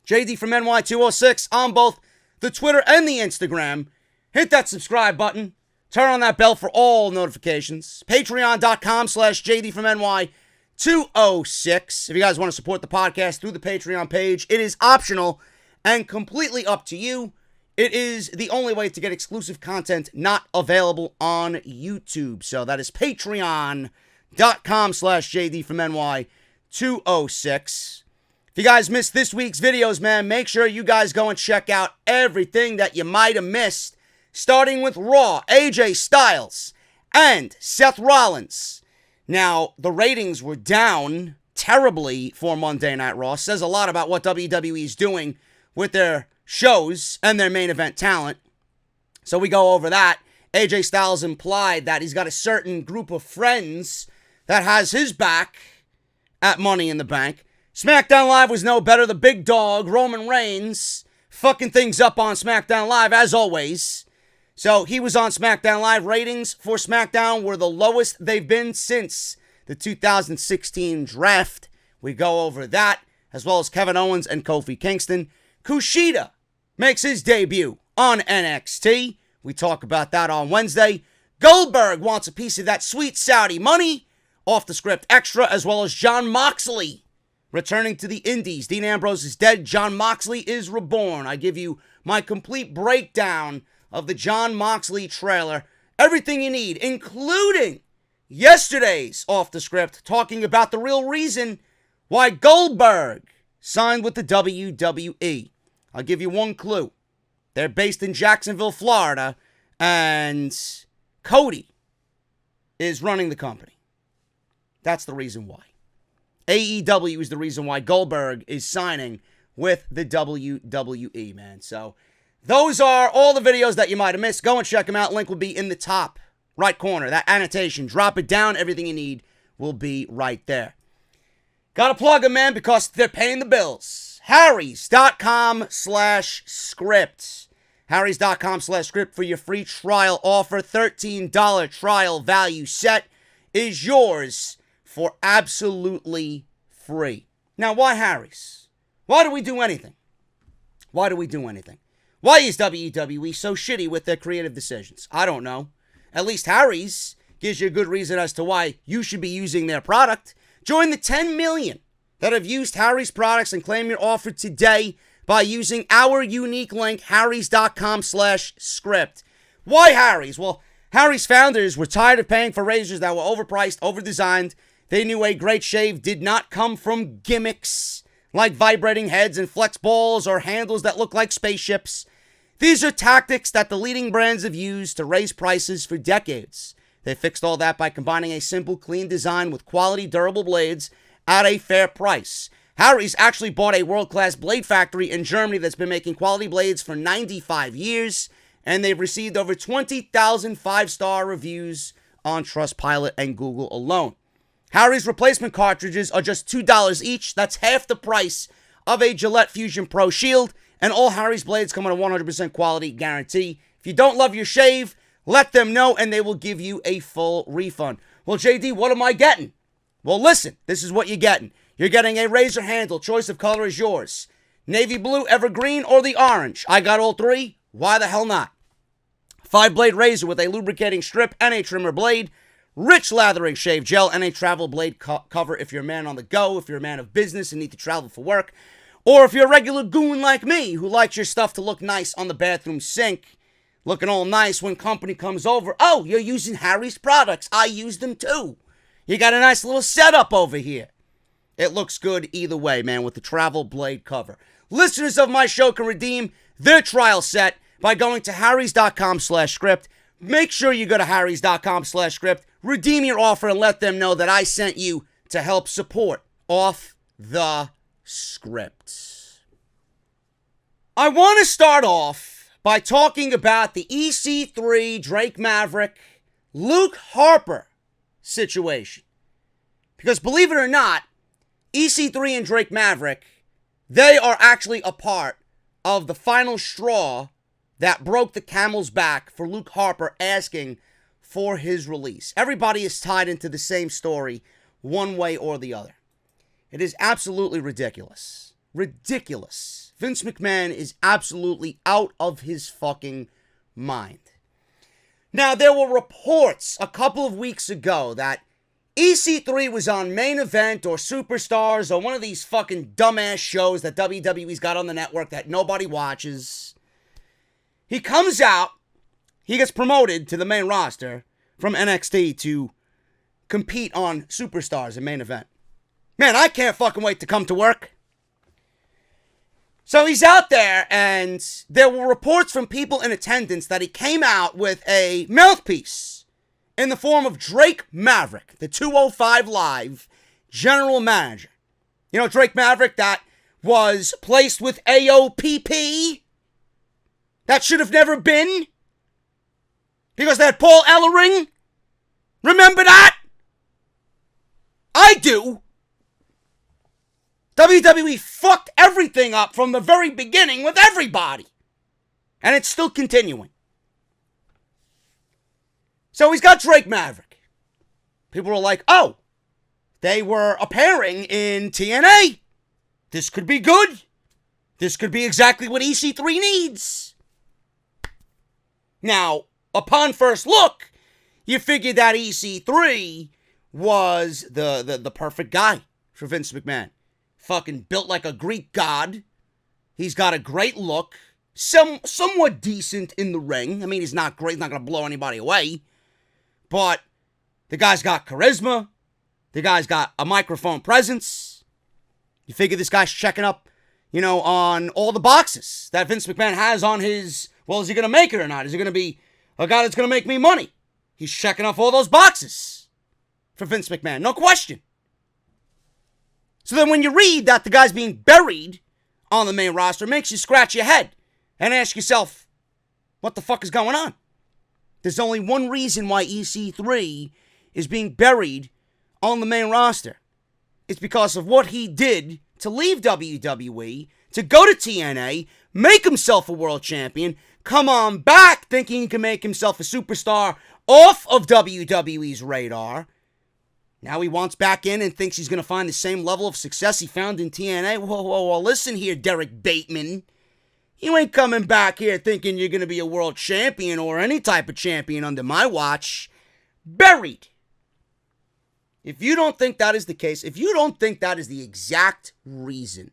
JD from NY206 on both the Twitter and the Instagram. Hit that subscribe button. Turn on that bell for all notifications. Patreon.com/JD from NY206. If you guys want to support the podcast through the Patreon page, it is optional and completely up to you. It is the only way to get exclusive content not available on YouTube. So that is patreon.com/JD from NY206. If you guys missed this week's videos, man, make sure you guys go and check out everything that you might have missed. Starting with Raw, AJ Styles and Seth Rollins. Now, the ratings were down terribly for Monday Night Raw. Says a lot about what WWE is doing with their shows and their main event talent. So we go over that. AJ Styles implied that he's got a certain group of friends that has his back at Money in the Bank. SmackDown Live was no better. The big dog, Roman Reigns, fucking things up on SmackDown Live as always. So he was on SmackDown Live. Ratings for SmackDown were the lowest they've been since the 2016 draft. We go over that, as well as Kevin Owens and Kofi Kingston. Kushida makes his debut on NXT. We talk about that on Wednesday. Goldberg wants a piece of that sweet Saudi money. Off the script extra, as well as Jon Moxley returning to the Indies. Dean Ambrose is dead. Jon Moxley is reborn. I give you my complete breakdown of the Jon Moxley trailer. Everything you need, including yesterday's Off the Script, talking about the real reason why Goldberg signed with the WWE. I'll give you one clue. They're based in Jacksonville, Florida, and Cody is running the company. That's the reason why. AEW is the reason why Goldberg is signing with the WWE, man. So those are all the videos that you might have missed. Go and check them out. Link will be in the top right corner. That annotation. Drop it down. Everything you need will be right there. Gotta plug them, man, because they're paying the bills. Harrys.com/script. Harrys.com/script for your free trial offer. $13 trial value set is yours for absolutely free. Now, why Harry's? Why do we do anything? Why do we do anything? Why is WWE so shitty with their creative decisions? I don't know. At least Harry's gives you a good reason as to why you should be using their product. Join the 10 million that have used Harry's products and claim your offer today by using our unique link, harrys.com/script. Why Harry's? Well, Harry's founders were tired of paying for razors that were overpriced, overdesigned. They knew a great shave did not come from gimmicks like vibrating heads and flex balls or handles that look like spaceships. These are tactics that the leading brands have used to raise prices for decades. They fixed all that by combining a simple, clean design with quality, durable blades at a fair price. Harry's actually bought a world-class blade factory in Germany that's been making quality blades for 95 years, and they've received over 20,000 five-star reviews on Trustpilot and Google alone. Harry's replacement cartridges are just $2 each. That's half the price of a Gillette Fusion Pro Shield, and all Harry's blades come with a 100% quality guarantee. If you don't love your shave, let them know, and they will give you a full refund. Well, JD, what am I getting? Well, listen, this is what you're getting. You're getting a razor handle. Choice of color is yours. Navy blue, evergreen, or the orange. I got all three. Why the hell not? 5-blade razor with a lubricating strip and a trimmer blade. Rich lathering shave gel and a travel blade cover if you're a man on the go, if you're a man of business and need to travel for work, or if you're a regular goon like me who likes your stuff to look nice on the bathroom sink, looking all nice when company comes over. Oh, you're using Harry's products. I use them too. You got a nice little setup over here. It looks good either way, man, with the travel blade cover. Listeners of my show can redeem their trial set by going to harrys.com/script. Make sure you go to harrys.com/script, redeem your offer, and let them know that I sent you to help support Off the Script. I want to start off by talking about the EC3, Drake Maverick, Luke Harper situation. Because believe it or not, EC3 and Drake Maverick, they are actually a part of the final straw that broke the camel's back for Luke Harper asking for his release. Everybody is tied into the same story one way or the other. It is absolutely ridiculous. Ridiculous. Vince McMahon is absolutely out of his fucking mind. Now, there were reports a couple of weeks ago that EC3 was on Main Event or Superstars or one of these fucking dumbass shows that WWE's got on the network that nobody watches. He comes out, he gets promoted to the main roster from NXT to compete on Superstars and Main Event. Man, I can't fucking wait to come to work. So he's out there, and there were reports from people in attendance that he came out with a mouthpiece in the form of Drake Maverick, the 205 Live general manager. You know, Drake Maverick that was placed with AOPP? That should have never been? Because they had Paul Ellering? Remember that? I do. WWE fucked everything up from the very beginning with everybody. And it's still continuing. So he's got Drake Maverick. People were like, oh, they were a pairing in TNA. This could be good. This could be exactly what EC3 needs. Now, upon first look, you figured that EC3 was the perfect guy for Vince McMahon. Fucking built like a Greek god. He's got a great look. Somewhat decent in the ring. I mean, he's not great. He's not going to blow anybody away. But the guy's got charisma. The guy's got a microphone presence. You figure this guy's checking up, you know, on all the boxes that Vince McMahon has on his, well, is he going to make it or not? Is he going to be a guy that's going to make me money? He's checking off all those boxes for Vince McMahon. No question. So then when you read that the guy's being buried on the main roster, it makes you scratch your head and ask yourself, what the fuck is going on? There's only one reason why EC3 is being buried on the main roster. It's because of what he did to leave WWE, to go to TNA, make himself a world champion, come on back thinking he can make himself a superstar off of WWE's radar. Now he wants back in and thinks he's going to find the same level of success he found in TNA. Whoa, listen here, Derek Bateman. You ain't coming back here thinking you're going to be a world champion or any type of champion under my watch. Buried. If you don't think that is the case, if you don't think that is the exact reason,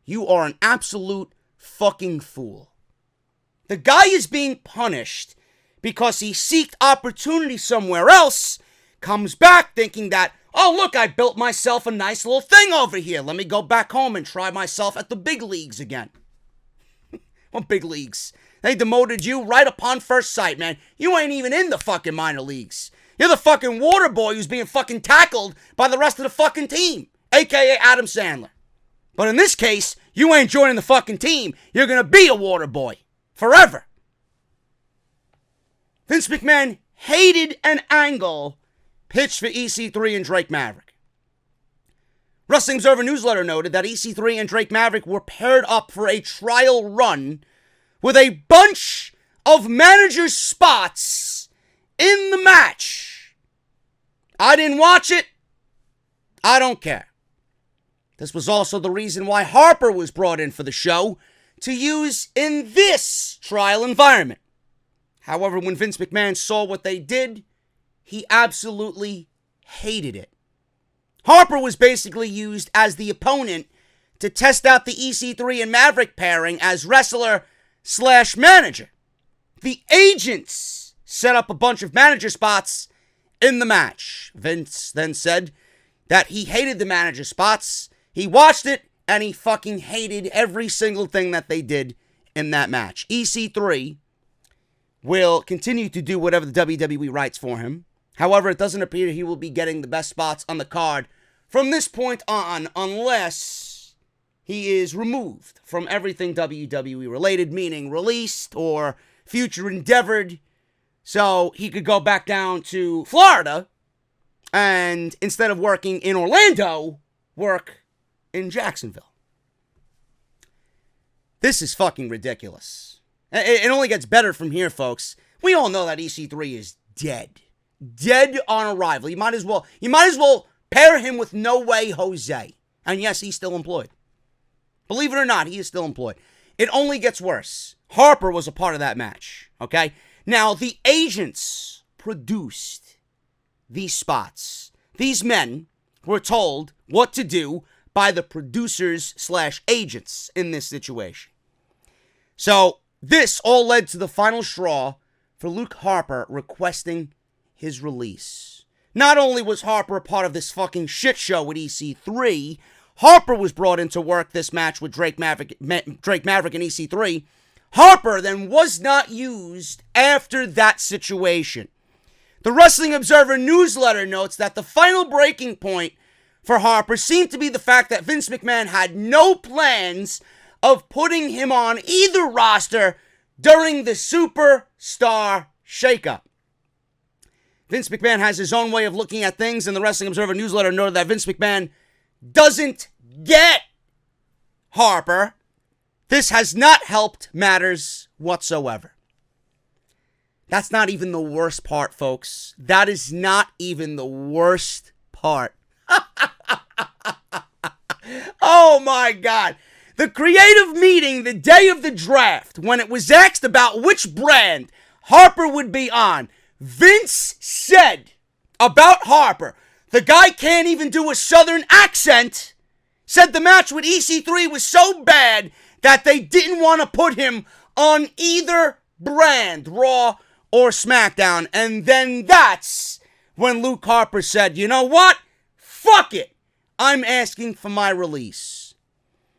you are an absolute fucking fool. The guy is being punished because he sought opportunity somewhere else, comes back thinking that, oh, look, I built myself a nice little thing over here. Let me go back home and try myself at the big leagues again. What big leagues? They demoted you right upon first sight, man. You ain't even in the fucking minor leagues. You're the fucking water boy who's being fucking tackled by the rest of the fucking team, a.k.a. Adam Sandler. But in this case, you ain't joining the fucking team. You're going to be a water boy. Forever. Vince McMahon hated an angle pitched for EC3 and Drake Maverick. Wrestling Observer Newsletter noted that EC3 and Drake Maverick were paired up for a trial run with a bunch of manager spots in the match. I didn't watch it. I don't care. This was also the reason why Harper was brought in for the show to use in this trial environment. However, when Vince McMahon saw what they did, he absolutely hated it. Harper was basically used as the opponent to test out the EC3 and Maverick pairing as wrestler/manager. The agents set up a bunch of manager spots in the match. Vince then said that he hated the manager spots. He watched it, and he fucking hated every single thing that they did in that match. EC3 will continue to do whatever the WWE writes for him. However, it doesn't appear he will be getting the best spots on the card from this point on unless he is removed from everything WWE related, meaning released or future endeavored, so he could go back down to Florida and instead of working in Orlando, work in Jacksonville. This is fucking ridiculous. It only gets better from here, folks. We all know that EC3 is dead. dead on arrival. You might as well pair him with No Way Jose. And yes, he's still employed. Believe it or not, he is still employed. It only gets worse. Harper was a part of that match, okay? Now, the agents produced these spots. These men were told what to do by the producers/agents in this situation. So, this all led to the final straw for Luke Harper requesting his release. Not only was Harper a part of this fucking shit show with EC3, Harper was brought in to work this match with Drake Maverick and EC3. Harper then was not used after that situation. The Wrestling Observer newsletter notes that the final breaking point for Harper seemed to be the fact that Vince McMahon had no plans of putting him on either roster during the Superstar Shakeup. Vince McMahon has his own way of looking at things, and the Wrestling Observer newsletter noted that Vince McMahon doesn't get Harper. This has not helped matters whatsoever. That's not even the worst part, folks. That is not even the worst part. Oh my God. The creative meeting the day of the draft, when it was asked about which brand Harper would be on, Vince said about Harper, the guy can't even do a southern accent, said the match with EC3 was so bad that they didn't want to put him on either brand, Raw or SmackDown. And then that's when Luke Harper said, you know what? Fuck it. I'm asking for my release.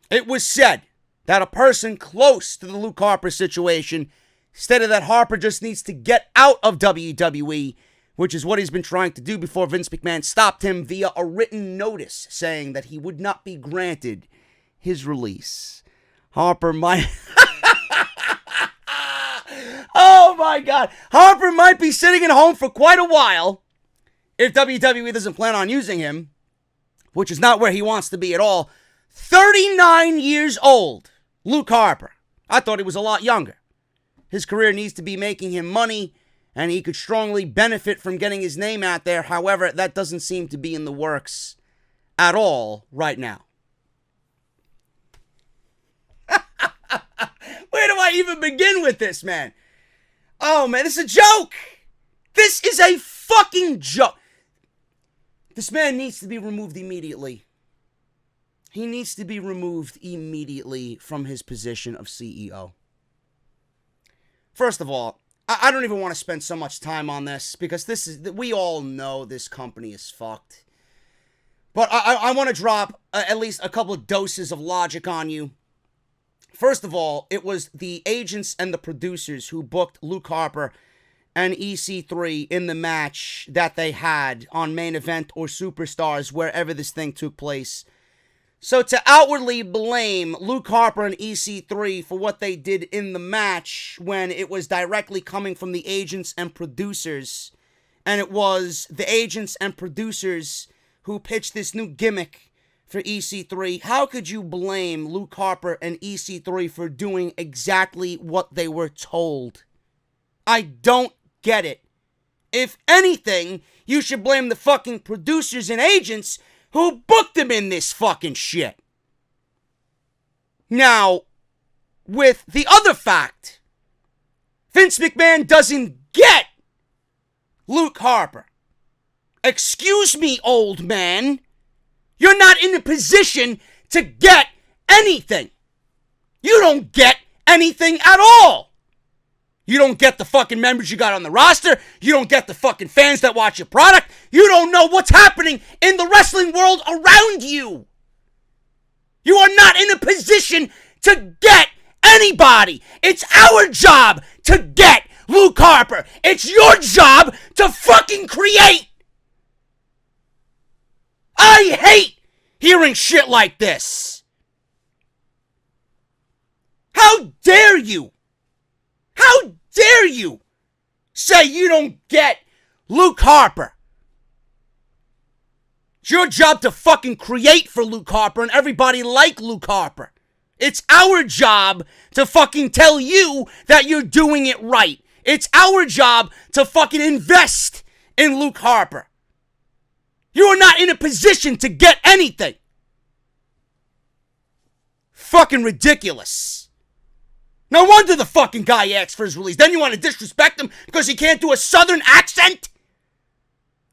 It was said that a person close to the Luke Harper situation stated that Harper just needs to get out of WWE, which is what he's been trying to do before Vince McMahon stopped him via a written notice saying that he would not be granted his release. Harper might... Oh my God. Harper might be sitting at home for quite a while if WWE doesn't plan on using him, which is not where he wants to be at all. 39 years old, Luke Harper. I thought he was a lot younger. His career needs to be making him money, and he could strongly benefit from getting his name out there. However, that doesn't seem to be in the works at all right now. Where do I even begin with this, man? Oh, man, this is a joke. This is a fucking joke. This man needs to be removed immediately. He needs to be removed immediately from his position of CEO. First of all, I don't even want to spend so much time on this because we all know this company is fucked. But I want to drop at least a couple of doses of logic on you. First of all, it was the agents and the producers who booked Luke Harper and EC3 in the match that they had on Main Event or Superstars, wherever this thing took place. So to outwardly blame Luke Harper and EC3 for what they did in the match when it was directly coming from the agents and producers, and it was the agents and producers who pitched this new gimmick for EC3, how could you blame Luke Harper and EC3 for doing exactly what they were told? I don't get it. If anything, you should blame the fucking producers and agents who booked him in this fucking shit. Now, with the other fact, Vince McMahon doesn't get Luke Harper. Excuse me, old man. You're not in a position to get anything. You don't get anything at all. You don't get the fucking members you got on the roster. You don't get the fucking fans that watch your product. You don't know what's happening in the wrestling world around you. You are not in a position to get anybody. It's our job to get Luke Harper. It's your job to fucking create. I hate hearing shit like this. How dare you? How dare you say you don't get Luke Harper? It's your job to fucking create for Luke Harper and everybody like Luke Harper. It's our job to fucking tell you that you're doing it right. It's our job to fucking invest in Luke Harper. You are not in a position to get anything. Fucking ridiculous. No wonder the fucking guy asked for his release. Then you want to disrespect him because he can't do a southern accent?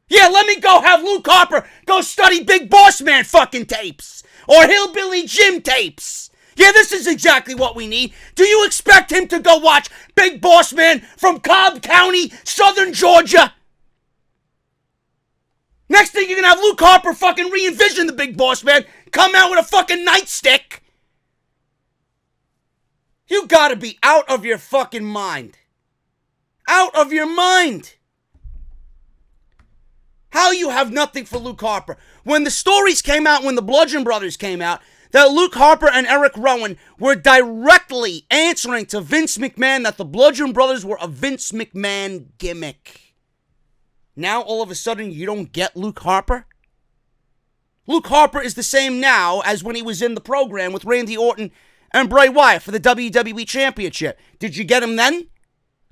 Yeah, let me go have Luke Harper go study Big Boss Man fucking tapes. Or Hillbilly Jim tapes. Yeah, this is exactly what we need. Do you expect him to go watch Big Boss Man from Cobb County, Southern Georgia? Next thing you're gonna have Luke Harper fucking re-envision the Big Boss Man, come out with a fucking nightstick. You gotta be out of your fucking mind. Out of your mind. How you have nothing for Luke Harper? When the stories came out, when the Bludgeon Brothers came out, that Luke Harper and Eric Rowan were directly answering to Vince McMahon that the Bludgeon Brothers were a Vince McMahon gimmick. Now, all of a sudden, you don't get Luke Harper? Luke Harper is the same now as when he was in the program with Randy Orton and Bray Wyatt for the WWE Championship. Did you get him then?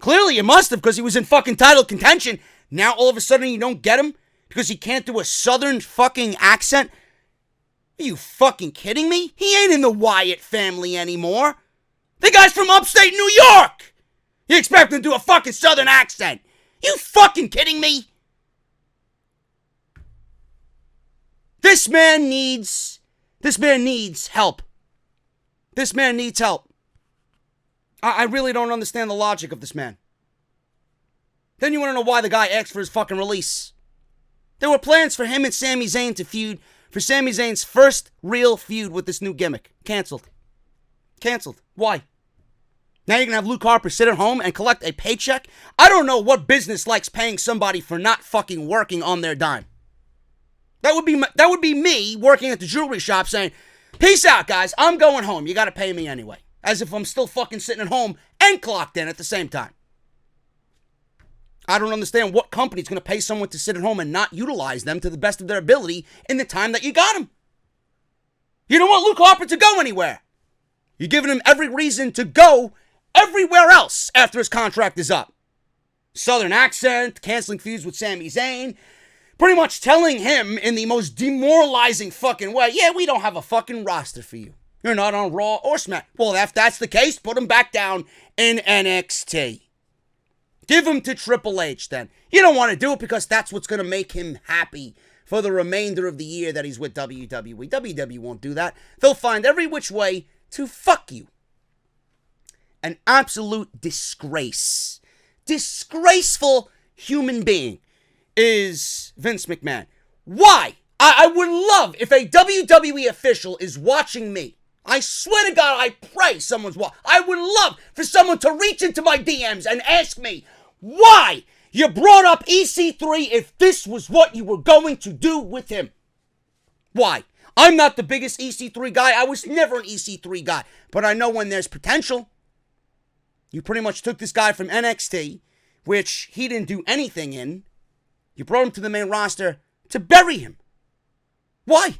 Clearly you must have, because he was in fucking title contention. Now, all of a sudden, you don't get him because he can't do a southern fucking accent? Are you fucking kidding me? He ain't in the Wyatt family anymore. The guy's from upstate New York. You expect him to do a fucking southern accent? You fucking kidding me? This man needs help. This man needs help. I really don't understand the logic of this man. Then you want to know why the guy asked for his fucking release. There were plans for him and Sami Zayn to feud, for Sami Zayn's first real feud with this new gimmick. Canceled. Why? Now you're going to have Luke Harper sit at home and collect a paycheck? I don't know what business likes paying somebody for not fucking working on their dime. That would be me working at the jewelry shop saying, peace out, guys. I'm going home. You got to pay me anyway. As if I'm still fucking sitting at home and clocked in at the same time. I don't understand what company's going to pay someone to sit at home and not utilize them to the best of their ability in the time that you got them. You don't want Luke Harper to go anywhere. You're giving him every reason to go everywhere else after his contract is up. Southern accent, canceling feuds with Sami Zayn, pretty much telling him in the most demoralizing fucking way, yeah, we don't have a fucking roster for you. You're not on Raw or Smack. Well, if that's the case, put him back down in NXT. Give him to Triple H then. You don't want to do it because that's what's going to make him happy for the remainder of the year that he's with WWE. WWE won't do that. They'll find every which way to fuck you. An absolute disgrace. Disgraceful human being is Vince McMahon. Why? I would love if a WWE official is watching me. I swear to God, I pray someone's watching. I would love for someone to reach into my DMs and ask me why you brought up EC3 if this was what you were going to do with him. Why? I'm not the biggest EC3 guy. I was never an EC3 guy. But I know when there's potential. You pretty much took this guy from NXT, which he didn't do anything in. You brought him to the main roster to bury him. Why?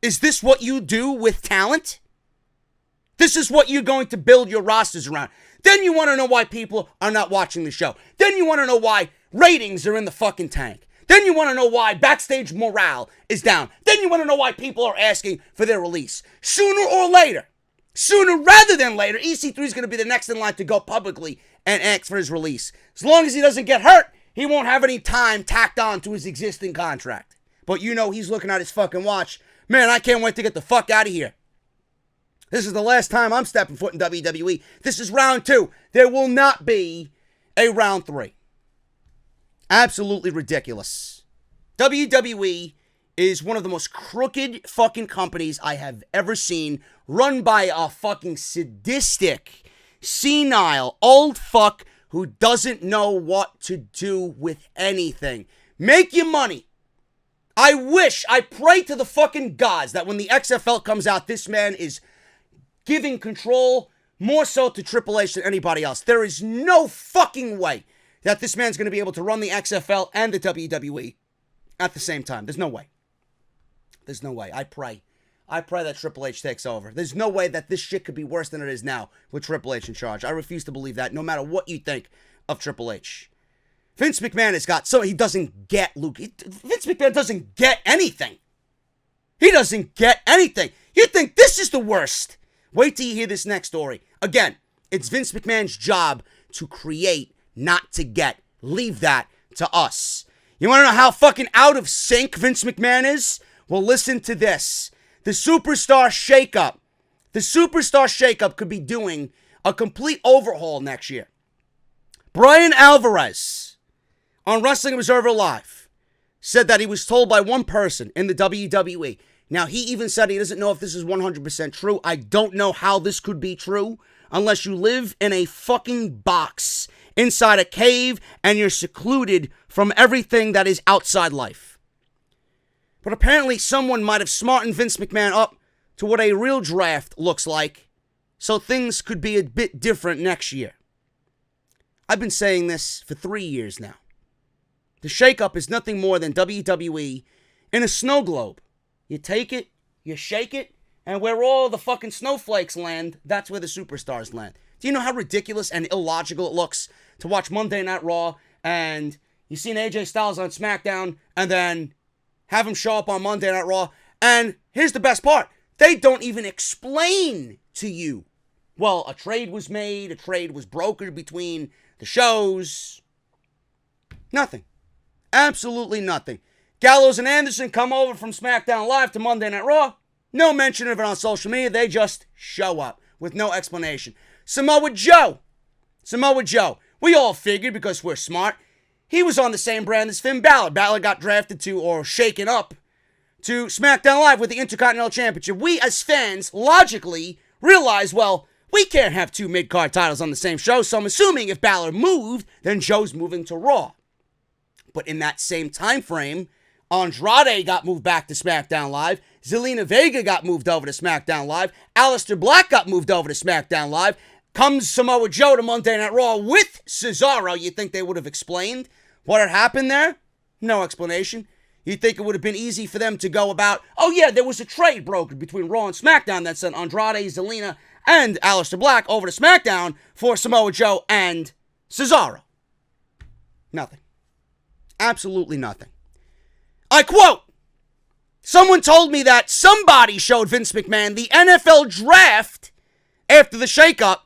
Is this what you do with talent? This is what you're going to build your rosters around. Then you want to know why people are not watching the show. Then you want to know why ratings are in the fucking tank. Then you want to know why backstage morale is down. Then you want to know why people are asking for their release. Sooner or later, sooner rather than later, EC3 is going to be the next in line to go publicly and ask for his release. As long as he doesn't get hurt, he won't have any time tacked on to his existing contract. But you know he's looking at his fucking watch. Man, I can't wait to get the fuck out of here. This is the last time I'm stepping foot in WWE. This is round 2. There will not be a round 3. Absolutely ridiculous. WWE is one of the most crooked fucking companies I have ever seen, run by a fucking sadistic, senile, old fuck who doesn't know what to do with anything. Make your money. I pray to the fucking gods that when the XFL comes out, this man is giving control more so to Triple H than anybody else. There is no fucking way that this man's going to be able to run the XFL and the WWE at the same time. There's no way. There's no way. I pray that Triple H takes over. There's no way that this shit could be worse than it is now with Triple H in charge. I refuse to believe that, no matter what you think of Triple H. Vince McMahon has got he doesn't get Luke. Vince McMahon doesn't get anything. He doesn't get anything. You think this is the worst? Wait till you hear this next story. Again, it's Vince McMahon's job to create, not to get. Leave that to us. You want to know how fucking out of sync Vince McMahon is? Well, listen to this. The Superstar Shakeup. The Superstar Shakeup could be doing a complete overhaul next year. Brian Alvarez on Wrestling Observer Live said that he was told by one person in the WWE. Now, he even said he doesn't know if this is 100% true. I don't know how this could be true unless you live in a fucking box inside a cave and you're secluded from everything that is outside life. But apparently someone might have smartened Vince McMahon up to what a real draft looks like, so things could be a bit different next year. I've been saying this for 3 years now. The shakeup is nothing more than WWE in a snow globe. You take it, you shake it, and where all the fucking snowflakes land, that's where the superstars land. Do you know how ridiculous and illogical it looks to watch Monday Night Raw and you seen AJ Styles on SmackDown and then have him show up on Monday Night Raw? And here's the best part. They don't even explain to you. Well, a trade was made, a trade was brokered between the shows. Nothing. Absolutely nothing. Gallows and Anderson come over from SmackDown Live to Monday Night Raw. No mention of it on social media. They just show up with no explanation. Samoa Joe. We all figured because we're smart. He was on the same brand as Finn Balor. Balor got drafted to or shaken up to SmackDown Live with the Intercontinental Championship. We as fans logically realize, well, we can't have two mid-card titles on the same show, so I'm assuming if Balor moved, then Joe's moving to Raw. But in that same time frame, Andrade got moved back to SmackDown Live. Zelina Vega got moved over to SmackDown Live. Aleister Black got moved over to SmackDown Live. Comes Samoa Joe to Monday Night Raw with Cesaro. You'd think they would have explained what had happened there? No explanation. You'd think it would have been easy for them to go about, oh yeah, there was a trade brokered between Raw and SmackDown that sent Andrade, Zelina, and Aleister Black over to SmackDown for Samoa Joe and Cesaro. Nothing. Absolutely nothing. I quote, someone told me that somebody showed Vince McMahon the NFL draft after the shakeup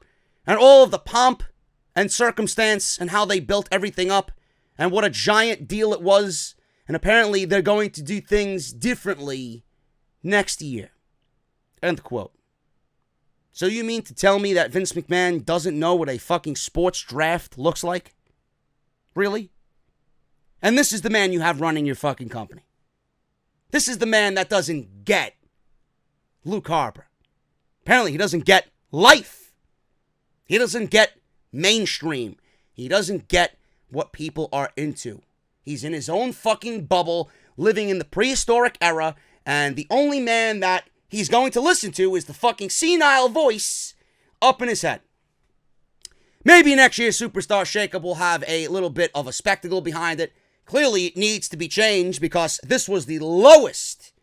and all of the pomp and circumstance and how they built everything up and what a giant deal it was. And apparently they're going to do things differently next year. End quote. So you mean to tell me that Vince McMahon doesn't know what a fucking sports draft looks like? Really? And this is the man you have running your fucking company. This is the man that doesn't get Luke Harper. Apparently he doesn't get life. He doesn't get mainstream. He doesn't get what people are into. He's in his own fucking bubble, living in the prehistoric era, and the only man that he's going to listen to is the fucking senile voice up in his head. Maybe next year's Superstar Shakeup will have a little bit of a spectacle behind it. Clearly, it needs to be changed because this was the lowest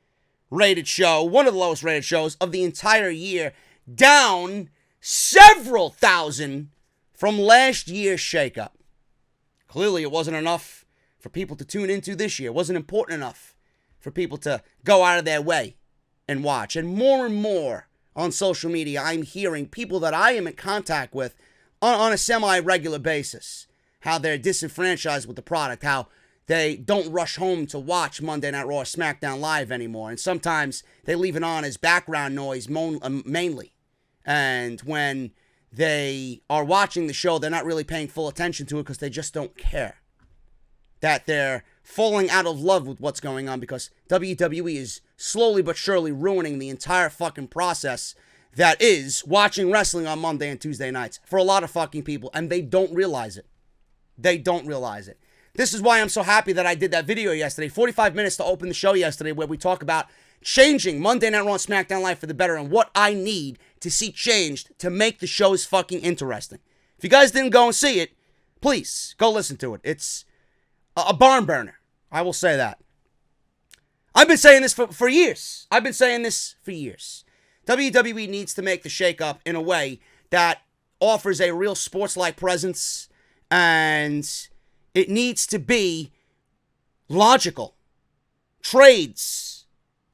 rated show, one of the lowest rated shows of the entire year, down several thousand from last year's shakeup. Clearly, it wasn't enough for people to tune into this year. It wasn't important enough for people to go out of their way and watch. And more on social media, I'm hearing people that I am in contact with on a semi-regular basis, how they're disenfranchised with the product, how they don't rush home to watch Monday Night Raw or SmackDown Live anymore. And sometimes they leave it on as background noise mainly. And when they are watching the show, they're not really paying full attention to it because they just don't care. That they're falling out of love with what's going on because WWE is slowly but surely ruining the entire fucking process that is watching wrestling on Monday and Tuesday nights for a lot of fucking people, and they don't realize it. They don't realize it. This is why I'm so happy that I did that video yesterday, 45 minutes to open the show yesterday, where we talk about changing Monday Night Raw and SmackDown Live for the better and what I need to see changed to make the shows fucking interesting. If you guys didn't go and see it, please go listen to it. It's a barn burner. I will say that. I've been saying this for years. WWE needs to make the shakeup in a way that offers a real sports-like presence and It needs to be logical. Trades.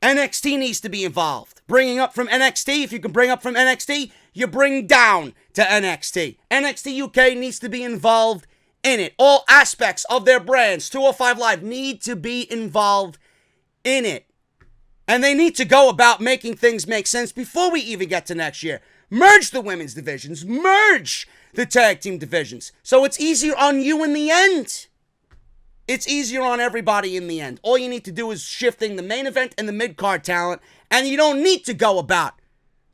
NXT needs to be involved. Bringing up from NXT, if you can bring up from NXT, you bring down to NXT. NXT UK needs to be involved in it. All aspects of their brands, 205 Live, need to be involved in it. And they need to go about making things make sense before we even get to next year. Merge the women's divisions. Merge the tag team divisions. So it's easier on you in the end. It's easier on everybody in the end. All you need to do is shifting the main event and the mid-card talent, and you don't need to go about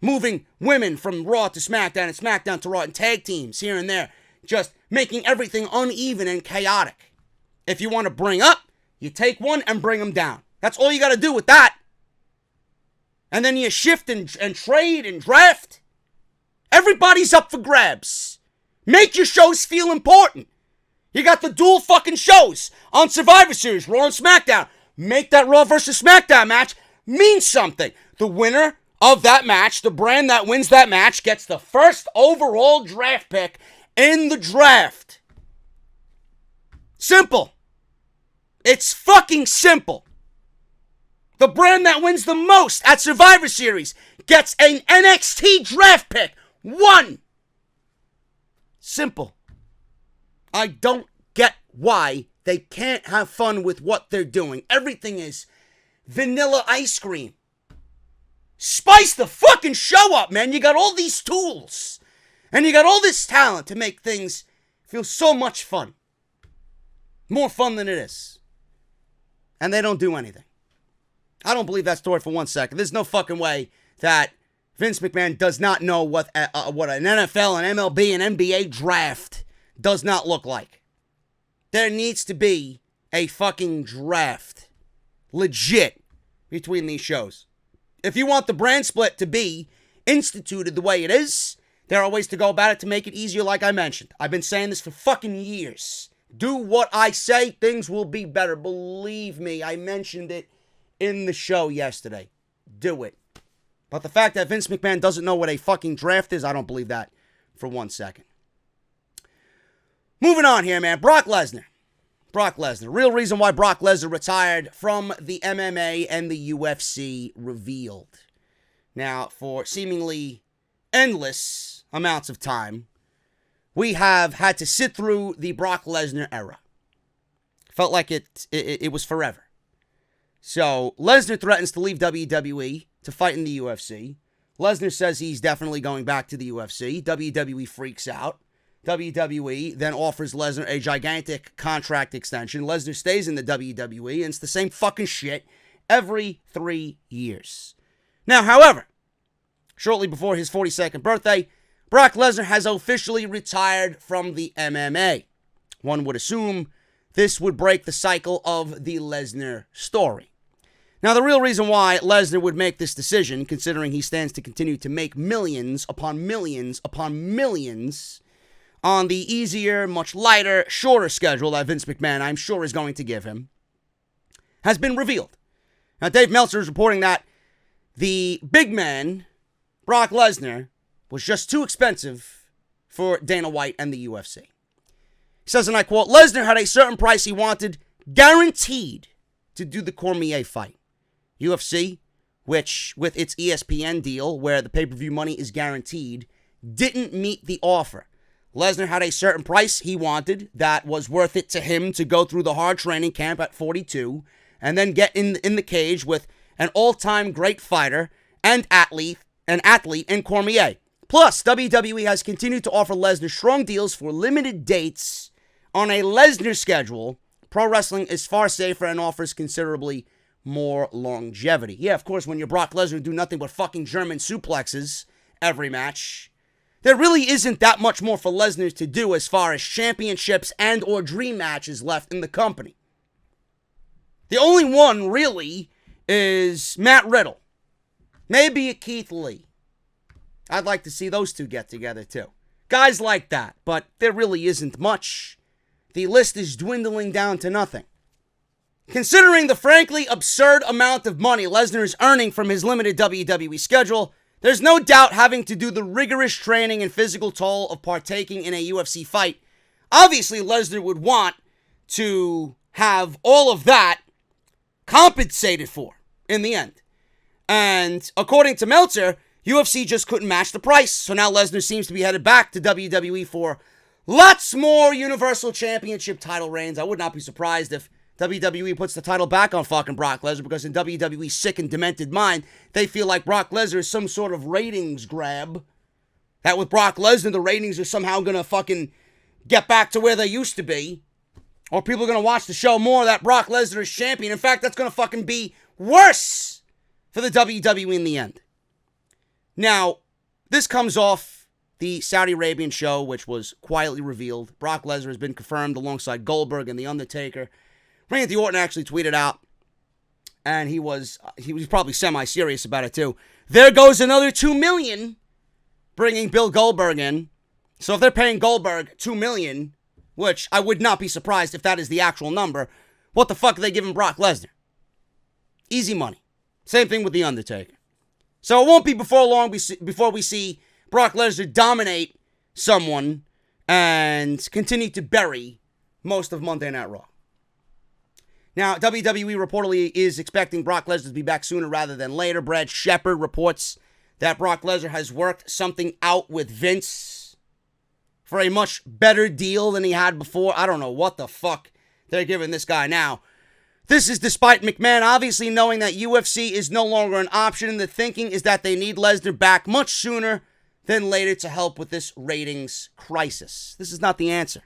moving women from Raw to SmackDown and SmackDown to Raw and tag teams here and there, just making everything uneven and chaotic. If you want to bring up, you take one and bring them down. That's all you got to do with that. And then you shift and trade and draft. Everybody's up for grabs. Make your shows feel important. You got the dual fucking shows on Survivor Series, Raw and SmackDown. Make that Raw versus SmackDown match mean something. The winner of that match, the brand that wins that match, gets the first overall draft pick in the draft. Simple. It's fucking simple. The brand that wins the most at Survivor Series gets an NXT draft pick. One. Simple. I don't get why they can't have fun with what they're doing. Everything is vanilla ice cream. Spice the fucking show up, man. You got all these tools. And you got all this talent to make things feel so much fun. More fun than it is. And they don't do anything. I don't believe that story for 1 second. There's no fucking way that Vince McMahon does not know what an NFL, an MLB, an NBA draft does not look like. There needs to be a fucking draft. Legit. Between these shows. If you want the brand split to be instituted the way it is, there are ways to go about it to make it easier, like I mentioned. I've been saying this for fucking years. Do what I say, things will be better. Believe me, I mentioned it in the show yesterday. Do it. But the fact that Vince McMahon doesn't know what a fucking draft is, I don't believe that for 1 second. Moving on here, man. Brock Lesnar. Real reason why Brock Lesnar retired from the MMA and the UFC revealed. Now, for seemingly endless amounts of time, we have had to sit through the Brock Lesnar era. Felt like it was forever. So, Lesnar threatens to leave WWE to fight in the UFC. Lesnar says he's definitely going back to the UFC. WWE freaks out. WWE then offers Lesnar a gigantic contract extension. Lesnar stays in the WWE, and it's the same fucking shit every 3 years. Now, however, shortly before his 42nd birthday, Brock Lesnar has officially retired from the MMA. One would assume this would break the cycle of the Lesnar story. Now, the real reason why Lesnar would make this decision, considering he stands to continue to make millions upon millions upon millions on the easier, much lighter, shorter schedule that Vince McMahon, I'm sure, is going to give him, has been revealed. Now, Dave Meltzer is reporting that the big man, Brock Lesnar, was just too expensive for Dana White and the UFC. He says, and I quote, Lesnar had a certain price he wanted guaranteed to do the Cormier fight. UFC, which with its ESPN deal, where the pay-per-view money is guaranteed, didn't meet the offer. Lesnar had a certain price he wanted that was worth it to him to go through the hard training camp at 42 and then get in the cage with an all-time great fighter and athlete in Cormier. Plus, WWE has continued to offer Lesnar strong deals for limited dates on a Lesnar schedule. Pro wrestling is far safer and offers considerably more longevity. Yeah, of course, when you're Brock Lesnar, do nothing but fucking German suplexes every match. There really isn't that much more for Lesnar to do as far as championships and or dream matches left in the company. The only one, really, is Matt Riddle. Maybe a Keith Lee. I'd like to see those two get together, too. Guys like that, but there really isn't much. The list is dwindling down to nothing. Considering the frankly absurd amount of money Lesnar is earning from his limited WWE schedule, there's no doubt having to do the rigorous training and physical toll of partaking in a UFC fight. Obviously, Lesnar would want to have all of that compensated for in the end. And according to Meltzer, UFC just couldn't match the price. So now Lesnar seems to be headed back to WWE for lots more Universal Championship title reigns. I would not be surprised if WWE puts the title back on fucking Brock Lesnar, because in WWE's sick and demented mind, they feel like Brock Lesnar is some sort of ratings grab. That with Brock Lesnar, the ratings are somehow going to fucking get back to where they used to be. Or people are going to watch the show more that Brock Lesnar is champion. In fact, that's going to fucking be worse for the WWE in the end. Now, this comes off the Saudi Arabian show, which was quietly revealed. Brock Lesnar has been confirmed alongside Goldberg and The Undertaker. Randy Orton actually tweeted out, and he was probably semi-serious about it too. There goes another $2 million, bringing Bill Goldberg in. So if they're paying Goldberg $2 million, which I would not be surprised if that is the actual number, what the fuck are they giving Brock Lesnar? Easy money. Same thing with The Undertaker. So it won't be before long before we see Brock Lesnar dominate someone and continue to bury most of Monday Night Raw. Now, WWE reportedly is expecting Brock Lesnar to be back sooner rather than later. Brad Shepard reports that Brock Lesnar has worked something out with Vince for a much better deal than he had before. I don't know what the fuck they're giving this guy now. This is despite McMahon obviously knowing that UFC is no longer an option, and the thinking is that they need Lesnar back much sooner than later to help with this ratings crisis. This is not the answer.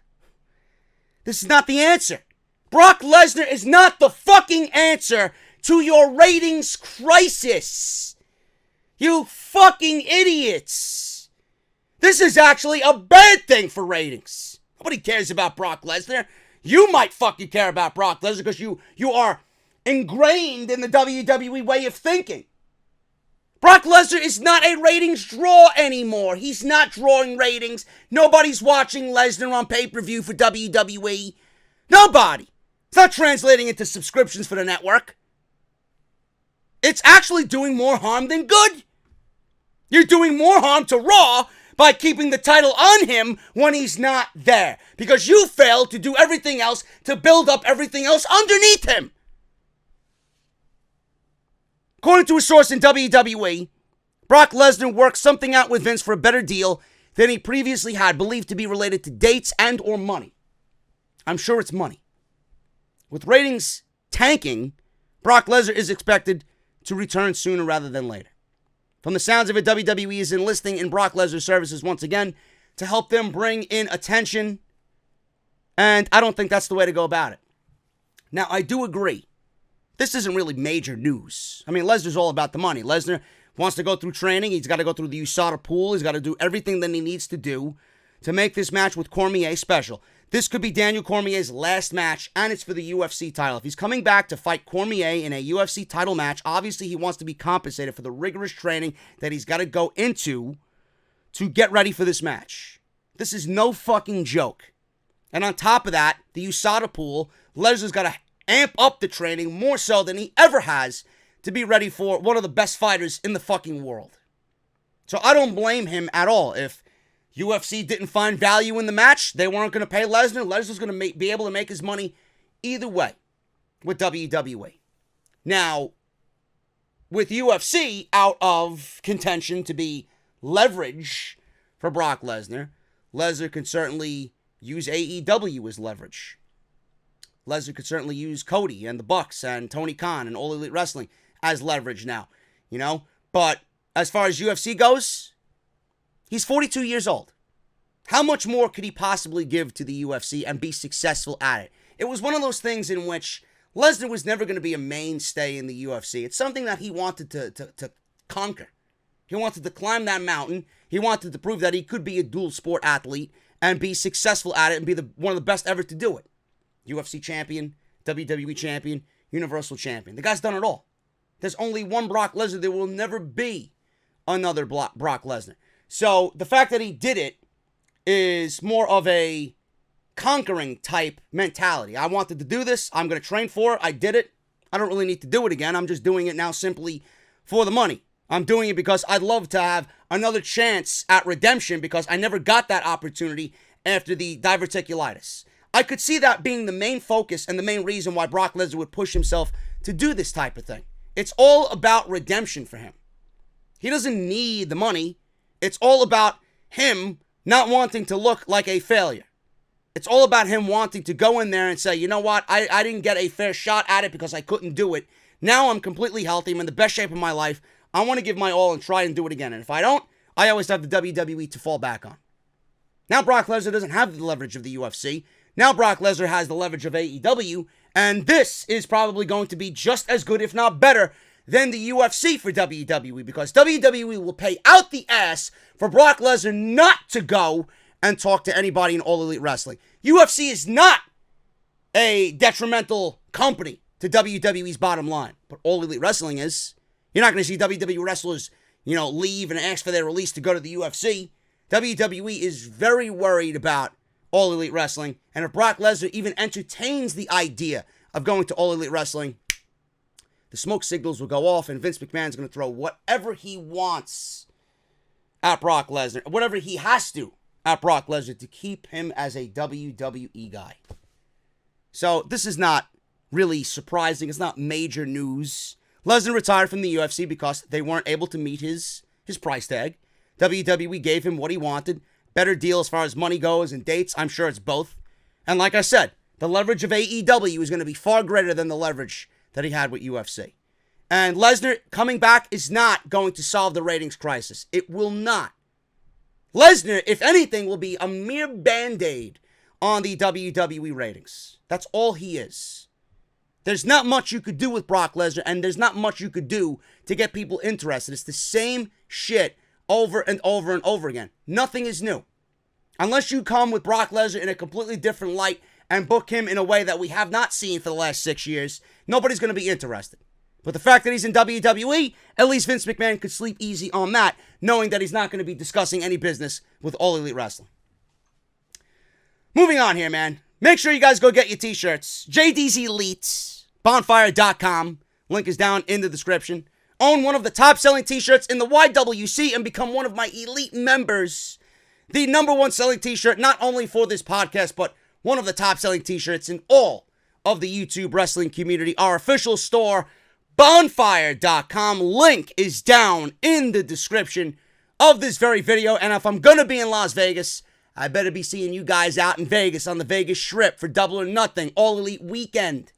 This is not the answer. Brock Lesnar is not the fucking answer to your ratings crisis. You fucking idiots. This is actually a bad thing for ratings. Nobody cares about Brock Lesnar. You might fucking care about Brock Lesnar because you are ingrained in the WWE way of thinking. Brock Lesnar is not a ratings draw anymore. He's not drawing ratings. Nobody's watching Lesnar on pay-per-view for WWE. Nobody. It's not translating into subscriptions for the network. It's actually doing more harm than good. You're doing more harm to Raw by keeping the title on him when he's not there, because you failed to do everything else to build up everything else underneath him. According to a source in WWE, Brock Lesnar worked something out with Vince for a better deal than he previously had, believed to be related to dates and or money. I'm sure it's money. With ratings tanking, Brock Lesnar is expected to return sooner rather than later. From the sounds of it, WWE is enlisting in Brock Lesnar's services once again to help them bring in attention, and I don't think that's the way to go about it. Now, I do agree. This isn't really major news. I mean, Lesnar's all about the money. Lesnar wants to go through training. He's got to go through the USADA pool. He's got to do everything that he needs to do to make this match with Cormier special. This could be Daniel Cormier's last match, and it's for the UFC title. If he's coming back to fight Cormier in a UFC title match, obviously he wants to be compensated for the rigorous training that he's got to go into to get ready for this match. This is no fucking joke. And on top of that, the USADA pool, Lesnar's got to amp up the training more so than he ever has to be ready for one of the best fighters in the fucking world. So I don't blame him at all. If UFC didn't find value in the match, they weren't going to pay Lesnar. Lesnar's going to be able to make his money either way with WWE. Now, with UFC out of contention to be leverage for Brock Lesnar, Lesnar can certainly use AEW as leverage. Lesnar could certainly use Cody and the Bucks and Tony Khan and All Elite Wrestling as leverage now, you know? But as far as UFC goes, he's 42 years old. How much more could he possibly give to the UFC and be successful at it? It was one of those things in which Lesnar was never going to be a mainstay in the UFC. It's something that he wanted to conquer. He wanted to climb that mountain. He wanted to prove that he could be a dual sport athlete and be successful at it and be one of the best ever to do it. UFC champion, WWE champion, Universal champion. The guy's done it all. There's only one Brock Lesnar. There will never be another Brock Lesnar. So the fact that he did it is more of a conquering type mentality. I wanted to do this. I'm going to train for it. I did it. I don't really need to do it again. I'm just doing it now simply for the money. I'm doing it because I'd love to have another chance at redemption because I never got that opportunity after the diverticulitis. I could see that being the main focus and the main reason why Brock Lesnar would push himself to do this type of thing. It's all about redemption for him. He doesn't need the money. It's all about him not wanting to look like a failure. It's all about him wanting to go in there and say, you know what, I didn't get a fair shot at it because I couldn't do it. Now I'm completely healthy. I'm in the best shape of my life. I want to give my all and try and do it again. And if I don't, I always have the WWE to fall back on. Now Brock Lesnar doesn't have the leverage of the UFC. Now Brock Lesnar has the leverage of AEW. And this is probably going to be just as good, if not better, than the UFC for WWE. Because WWE will pay out the ass for Brock Lesnar not to go and talk to anybody in All Elite Wrestling. UFC is not a detrimental company to WWE's bottom line. But All Elite Wrestling is. You're not going to see WWE wrestlers, leave and ask for their release to go to the UFC. WWE is very worried about All Elite Wrestling. And if Brock Lesnar even entertains the idea of going to All Elite Wrestling, the smoke signals will go off and Vince McMahon's going to throw whatever he wants at Brock Lesnar, whatever he has to at Brock Lesnar to keep him as a WWE guy. So this is not really surprising. It's not major news. Lesnar retired from the UFC because they weren't able to meet his price tag. WWE gave him what he wanted. Better deal as far as money goes and dates. I'm sure it's both. And like I said, the leverage of AEW is going to be far greater than the leverage that he had with UFC. And Lesnar coming back is not going to solve the ratings crisis. It will not. Lesnar, if anything, will be a mere band-aid on the WWE ratings. That's all he is. There's not much you could do with Brock Lesnar, and there's not much you could do to get people interested. It's the same shit over and over and over again. Nothing is new. Unless you come with Brock Lesnar in a completely different light and book him in a way that we have not seen for the last 6 years, nobody's going to be interested. But the fact that he's in WWE, at least Vince McMahon could sleep easy on that, knowing that he's not going to be discussing any business with All Elite Wrestling. Moving on here, man. Make sure you guys go get your t-shirts. JD's Elite, bonfire.com. Link is down in the description. Own one of the top-selling t-shirts in the YWC and become one of my elite members. The number one selling t-shirt, not only for this podcast, but one of the top-selling t-shirts in all of the YouTube wrestling community. Our official store, bonfire.com. Link is down in the description of this very video. And if I'm going to be in Las Vegas, I better be seeing you guys out in Vegas on the Vegas Strip for Double or Nothing All Elite Weekend.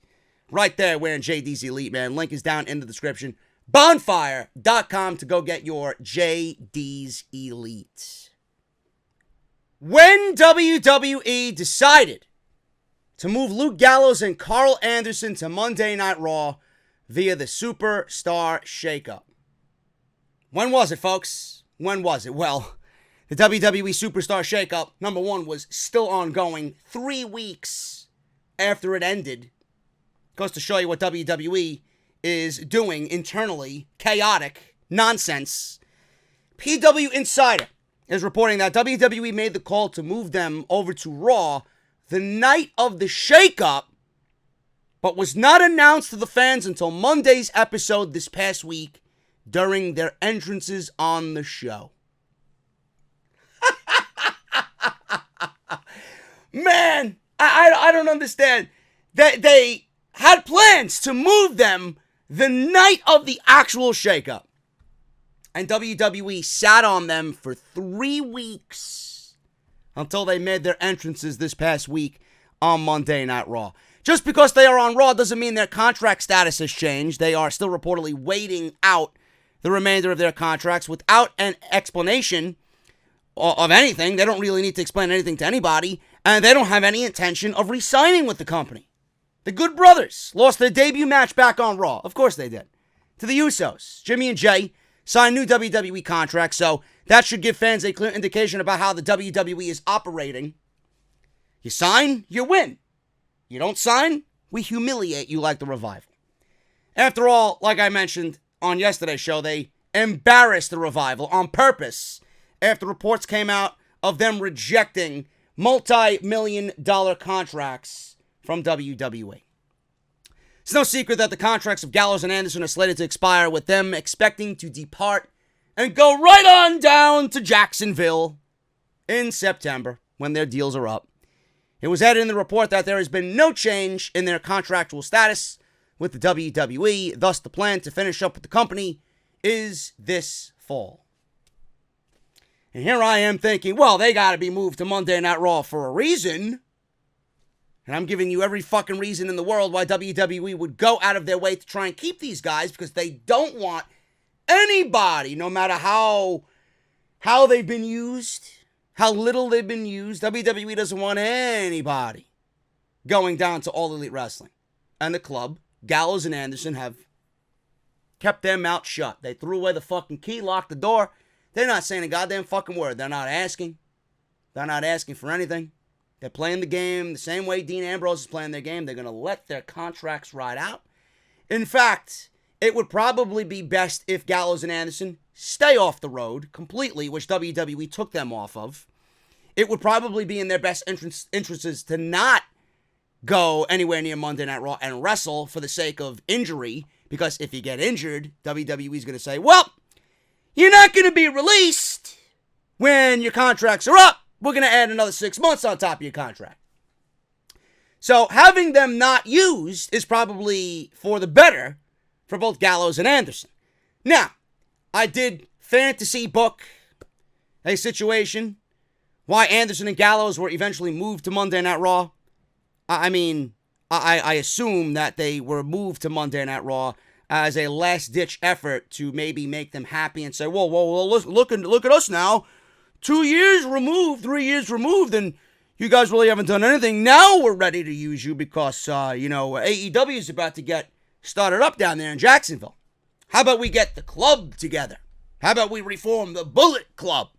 Right there wearing JD's Elite, man. Link is down in the description. Bonfire.com to go get your JD's Elite. When WWE decided to move Luke Gallows and Carl Anderson to Monday Night Raw via the Superstar Shakeup. When was it, folks? When was it? Well, the WWE Superstar Shakeup, number one, was still ongoing 3 weeks after it ended. Goes to show you what WWE is doing internally. Chaotic nonsense. PW Insider is reporting that WWE made the call to move them over to Raw the night of the shakeup, but was not announced to the fans until Monday's episode this past week during their entrances on the show. Man, I don't understand. They had plans to move them the night of the actual shakeup. And WWE sat on them for 3 weeks until they made their entrances this past week on Monday Night Raw. Just because they are on Raw doesn't mean their contract status has changed. They are still reportedly waiting out the remainder of their contracts without an explanation of anything. They don't really need to explain anything to anybody, and they don't have any intention of re-signing with the company. The Good Brothers lost their debut match back on Raw. Of course they did. To the Usos. Jimmy and Jay signed new WWE contracts, so that should give fans a clear indication about how the WWE is operating. You sign, you win. You don't sign, we humiliate you like the Revival. After all, like I mentioned on yesterday's show, they embarrassed the Revival on purpose after reports came out of them rejecting multi-million-dollar contracts from WWE. It's no secret that the contracts of Gallows and Anderson are slated to expire, with them expecting to depart and go right on down to Jacksonville in September when their deals are up. It was added in the report that there has been no change in their contractual status with the WWE, thus the plan to finish up with the company is this fall. And here I am thinking, well, they got to be moved to Monday Night Raw for a reason. And I'm giving you every fucking reason in the world why WWE would go out of their way to try and keep these guys, because they don't want anybody, no matter how they've been used, how little they've been used. WWE doesn't want anybody going down to All Elite Wrestling. And the club, Gallows and Anderson, have kept their mouth shut. They threw away the fucking key, locked the door. They're not saying a goddamn fucking word. They're not asking. They're not asking for anything. They're playing the game the same way Dean Ambrose is playing their game. They're going to let their contracts ride out. In fact, it would probably be best if Gallows and Anderson stay off the road completely, which WWE took them off of. It would probably be in their best interests to not go anywhere near Monday Night Raw and wrestle for the sake of injury, because if you get injured, WWE is going to say, well, you're not going to be released when your contracts are up. We're going to add another 6 months on top of your contract. So having them not used is probably for the better for both Gallows and Anderson. Now, I did fantasy book a situation why Anderson and Gallows were eventually moved to Monday Night Raw. I assume that they were moved to Monday Night Raw as a last-ditch effort to maybe make them happy and say, whoa, look at us now. 2 years removed, 3 years removed, and you guys really haven't done anything. Now we're ready to use you because, AEW is about to get started up down there in Jacksonville. How about we get the club together? How about we reform the Bullet Club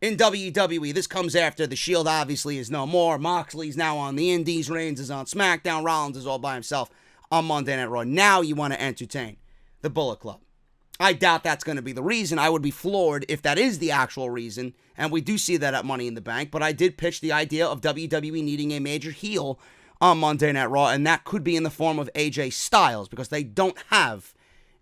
in WWE? This comes after the Shield obviously is no more. Moxley's now on the Indies. Reigns is on SmackDown. Rollins is all by himself on Monday Night Raw. Now you want to entertain the Bullet Club. I doubt that's going to be the reason. I would be floored if that is the actual reason, and we do see that at Money in the Bank, but I did pitch the idea of WWE needing a major heel on Monday Night Raw, and that could be in the form of AJ Styles, because they don't have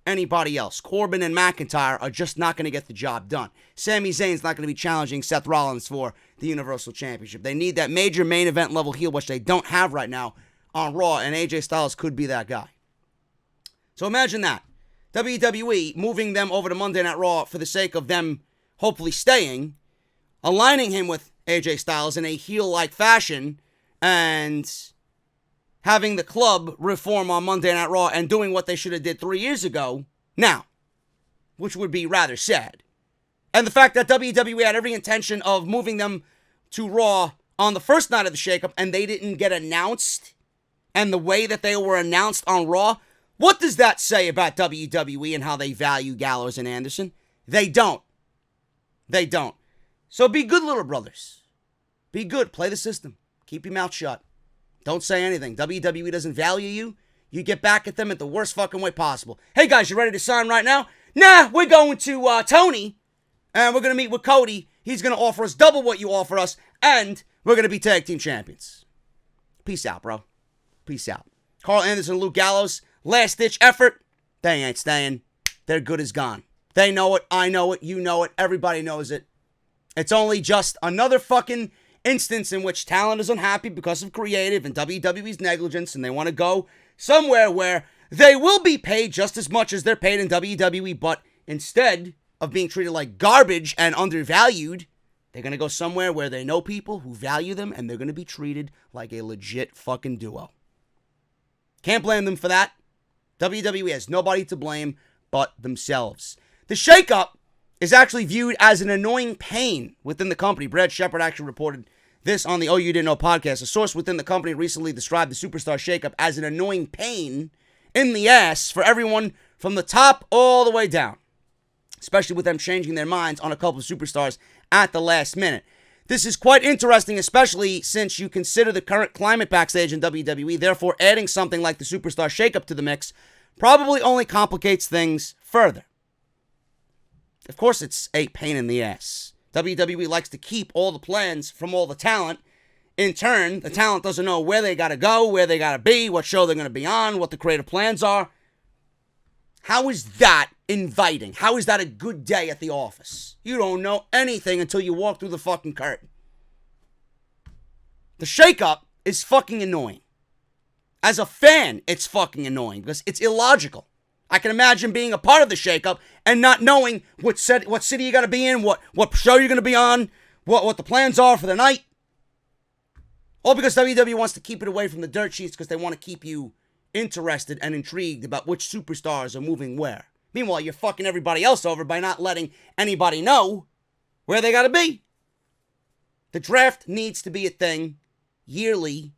anybody else. Corbin and McIntyre are just not going to get the job done. Sami Zayn's not going to be challenging Seth Rollins for the Universal Championship. They need that major main event level heel, which they don't have right now on Raw, and AJ Styles could be that guy. So imagine that. WWE moving them over to Monday Night Raw for the sake of them hopefully staying, aligning him with AJ Styles in a heel-like fashion, and having the club reform on Monday Night Raw and doing what they should have did 3 years ago now, which would be rather sad. And the fact that WWE had every intention of moving them to Raw on the first night of the shakeup and they didn't get announced, and the way that they were announced on Raw, what does that say about WWE and how they value Gallows and Anderson? They don't. They don't. So be good, little brothers. Be good. Play the system. Keep your mouth shut. Don't say anything. WWE doesn't value you. You get back at them at the worst fucking way possible. Hey guys, you ready to sign right now? Nah, we're going to Tony, and we're going to meet with Cody. He's going to offer us double what you offer us, and we're going to be tag team champions. Peace out, bro. Peace out. Carl Anderson and Luke Gallows, last-ditch effort. They ain't staying. Their good is gone. They know it. I know it. You know it. Everybody knows it. It's only just another fucking instance in which talent is unhappy because of creative and WWE's negligence, and they want to go somewhere where they will be paid just as much as they're paid in WWE, but instead of being treated like garbage and undervalued, they're going to go somewhere where they know people who value them, and they're going to be treated like a legit fucking duo. Can't blame them for that. WWE has nobody to blame but themselves. The shakeup is actually viewed as an annoying pain within the company. Brad Shepard actually reported this on the Oh You Didn't Know podcast. A source within the company recently described the superstar shakeup as an annoying pain in the ass for everyone from the top all the way down, especially with them changing their minds on a couple of superstars at the last minute. This is quite interesting, especially since you consider the current climate backstage in WWE. Therefore, adding something like the superstar shakeup to the mix probably only complicates things further. Of course, it's a pain in the ass. WWE likes to keep all the plans from all the talent. In turn, the talent doesn't know where they got to go, where they got to be, what show they're going to be on, what the creative plans are. How is that inviting? How is that a good day at the office? You don't know anything until you walk through the fucking curtain. The shakeup is fucking annoying. As a fan, it's fucking annoying because it's illogical. I can imagine being a part of the shakeup and not knowing what city you got to be in, what show you're going to be on, what the plans are for the night. All because WWE wants to keep it away from the dirt sheets because they want to keep you interested and intrigued about which superstars are moving where. Meanwhile, you're fucking everybody else over by not letting anybody know where they got to be. The draft needs to be a thing yearly,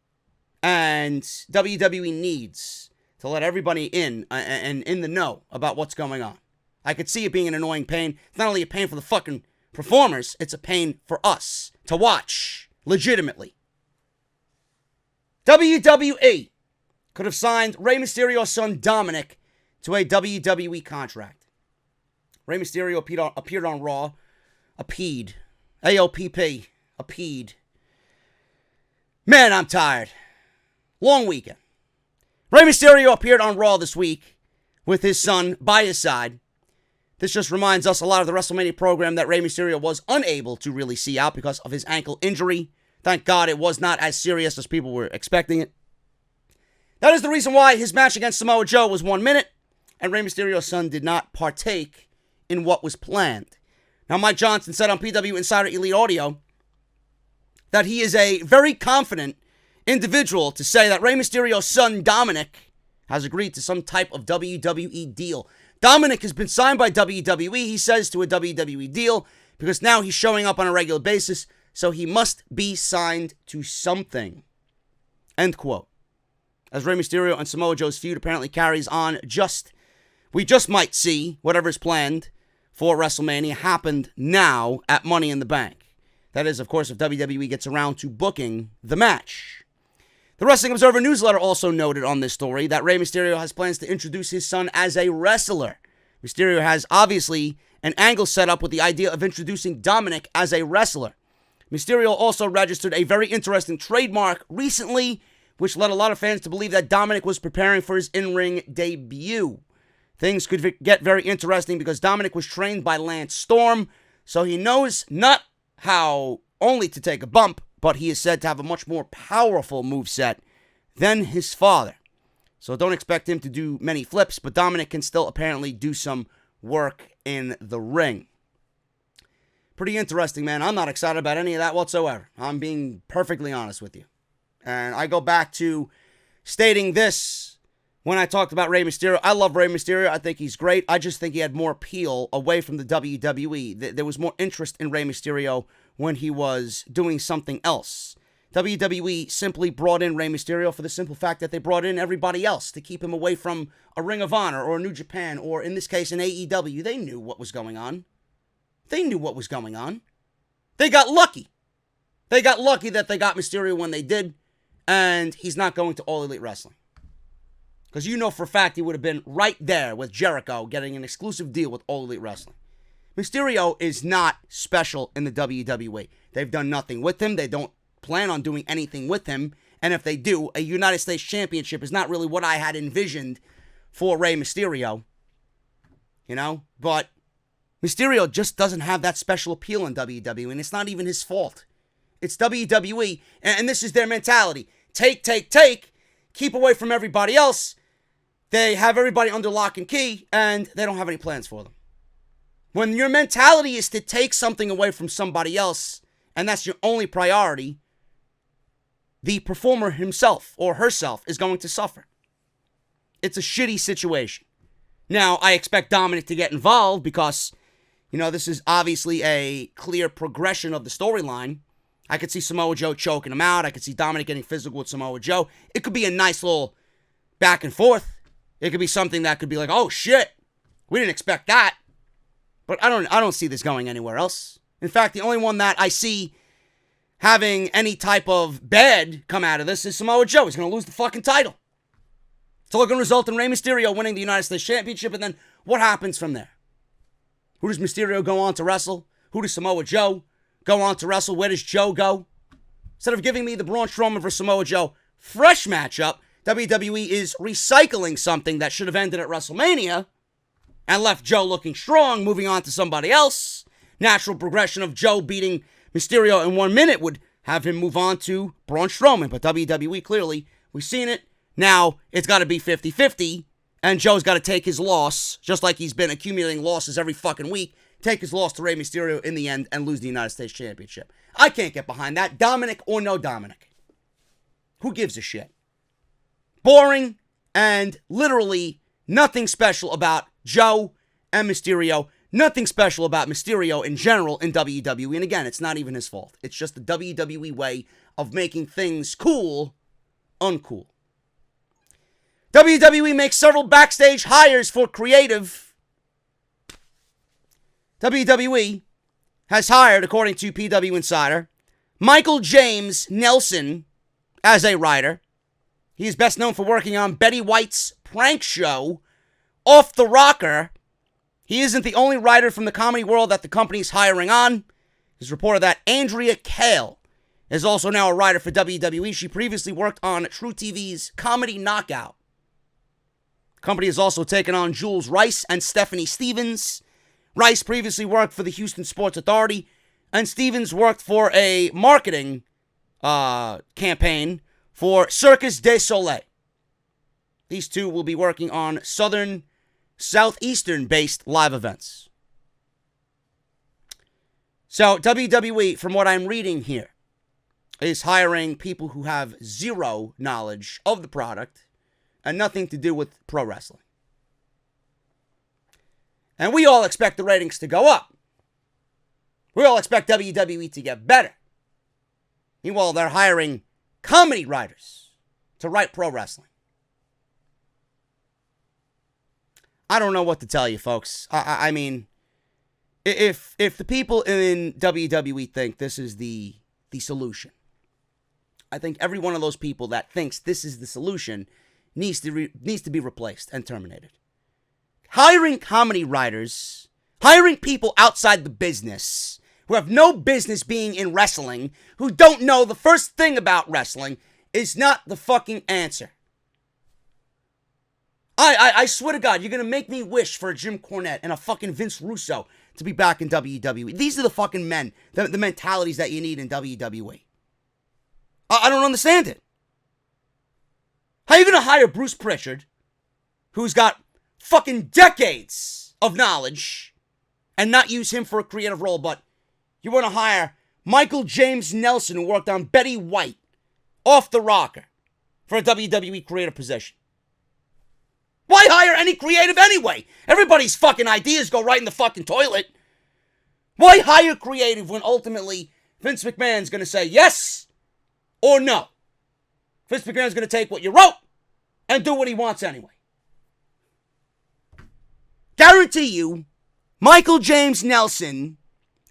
and WWE needs to let everybody in and in the know about what's going on. I could see it being an annoying pain. It's not only a pain for the fucking performers, it's a pain for us to watch legitimately. WWE could have signed Rey Mysterio's son Dominic to a WWE contract. Rey Mysterio appeared on Raw, appeed. AOPP, appeed. Man, I'm tired. Long weekend. Rey Mysterio appeared on Raw this week with his son by his side. This just reminds us a lot of the WrestleMania program that Rey Mysterio was unable to really see out because of his ankle injury. Thank God it was not as serious as people were expecting it. That is the reason why his match against Samoa Joe was 1 minute, and Rey Mysterio's son did not partake in what was planned. Now, Mike Johnson said on PW Insider Elite Audio that he is a very confident individual to say that Rey Mysterio's son, Dominic, has agreed to some type of WWE deal. Dominic has been signed by WWE, he says, to a WWE deal because now he's showing up on a regular basis, so he must be signed to something. End quote. As Rey Mysterio and Samoa Joe's feud apparently carries on, we just might see whatever's planned for WrestleMania happened now at Money in the Bank. That is, of course, if WWE gets around to booking the match. The Wrestling Observer newsletter also noted on this story that Rey Mysterio has plans to introduce his son as a wrestler. Mysterio has obviously an angle set up with the idea of introducing Dominic as a wrestler. Mysterio also registered a very interesting trademark recently, which led a lot of fans to believe that Dominic was preparing for his in-ring debut. Things could get very interesting because Dominic was trained by Lance Storm, so he knows not how only to take a bump, but he is said to have a much more powerful moveset than his father. So don't expect him to do many flips, but Dominic can still apparently do some work in the ring. Pretty interesting, man. I'm not excited about any of that whatsoever. I'm being perfectly honest with you. And I go back to stating this when I talked about Rey Mysterio. I love Rey Mysterio. I think he's great. I just think he had more appeal away from the WWE. There was more interest in Rey Mysterio when he was doing something else. WWE simply brought in Rey Mysterio for the simple fact that they brought in everybody else to keep him away from a Ring of Honor or a New Japan or, in this case, an AEW. They knew what was going on. They got lucky. They got lucky that they got Mysterio when they did. And he's not going to All Elite Wrestling. Because you know for a fact he would have been right there with Jericho getting an exclusive deal with All Elite Wrestling. Mysterio is not special in the WWE. They've done nothing with him. They don't plan on doing anything with him. And if they do, a United States Championship is not really what I had envisioned for Rey Mysterio. You know? But Mysterio just doesn't have that special appeal in WWE. And it's not even his fault. It's WWE, and this is their mentality. Take, keep away from everybody else. They have everybody under lock and key, and they don't have any plans for them. When your mentality is to take something away from somebody else, and that's your only priority, the performer himself or herself is going to suffer. It's a shitty situation. Now, I expect Dominic to get involved because, this is obviously a clear progression of the storyline. I could see Samoa Joe choking him out. I could see Dominic getting physical with Samoa Joe. It could be a nice little back and forth. It could be something that could be like, oh shit, we didn't expect that. But I don't see this going anywhere else. In fact, the only one that I see having any type of bad come out of this is Samoa Joe. He's going to lose the fucking title. It's all going to result in Rey Mysterio winning the United States Championship, and then what happens from there? Who does Mysterio go on to wrestle? Who does Samoa Joe go on to wrestle? Where does Joe go? Instead of giving me the Braun Strowman versus Samoa Joe fresh matchup, WWE is recycling something that should have ended at WrestleMania and left Joe looking strong, moving on to somebody else. Natural progression of Joe beating Mysterio in 1 minute would have him move on to Braun Strowman. But WWE, clearly, we've seen it. Now, it's got to be 50-50, and Joe's got to take his loss, just like he's been accumulating losses every fucking week, take his loss to Rey Mysterio in the end and lose the United States Championship. I can't get behind that. Dominic or no Dominic. Who gives a shit? Boring and literally nothing special about Joe and Mysterio. Nothing special about Mysterio in general in WWE. And again, it's not even his fault. It's just the WWE way of making things cool, uncool. WWE makes several backstage hires for creative. WWE has hired, according to PW Insider, Michael James Nelson as a writer. He is best known for working on Betty White's prank show, Off the Rocker. He isn't the only writer from the comedy world that the company is hiring on. It's reported that Andrea Kael is also now a writer for WWE. She previously worked on True TV's Comedy Knockout. The company has also taken on Jules Rice and Stephanie Stevens. Rice previously worked for the Houston Sports Authority, and Stevens worked for a marketing campaign for Circus du Soleil. These two will be working on southeastern-based live events. So WWE, from what I'm reading here, is hiring people who have zero knowledge of the product and nothing to do with pro wrestling. And we all expect the ratings to go up. We all expect WWE to get better. Meanwhile, they're hiring comedy writers to write pro wrestling. I don't know what to tell you, folks. I mean, if the people in WWE think this is the solution, I think every one of those people that thinks this is the solution needs to be replaced and terminated. Hiring comedy writers, hiring people outside the business who have no business being in wrestling, who don't know the first thing about wrestling, is not the fucking answer. I swear to God, you're going to make me wish for a Jim Cornette and a fucking Vince Russo to be back in WWE. These are the fucking men, the mentalities that you need in WWE. I don't understand it. How are you going to hire Bruce Pritchard, who's got fucking decades of knowledge, and not use him for a creative role, but you want to hire Michael James Nelson, who worked on Betty White, Off the Rocker, for a WWE creative position? Why hire any creative anyway? Everybody's fucking ideas go right in the fucking toilet. Why hire creative when ultimately Vince McMahon's going to say yes or no? Vince McMahon's going to take what you wrote and do what he wants anyway. Guarantee you, Michael James Nelson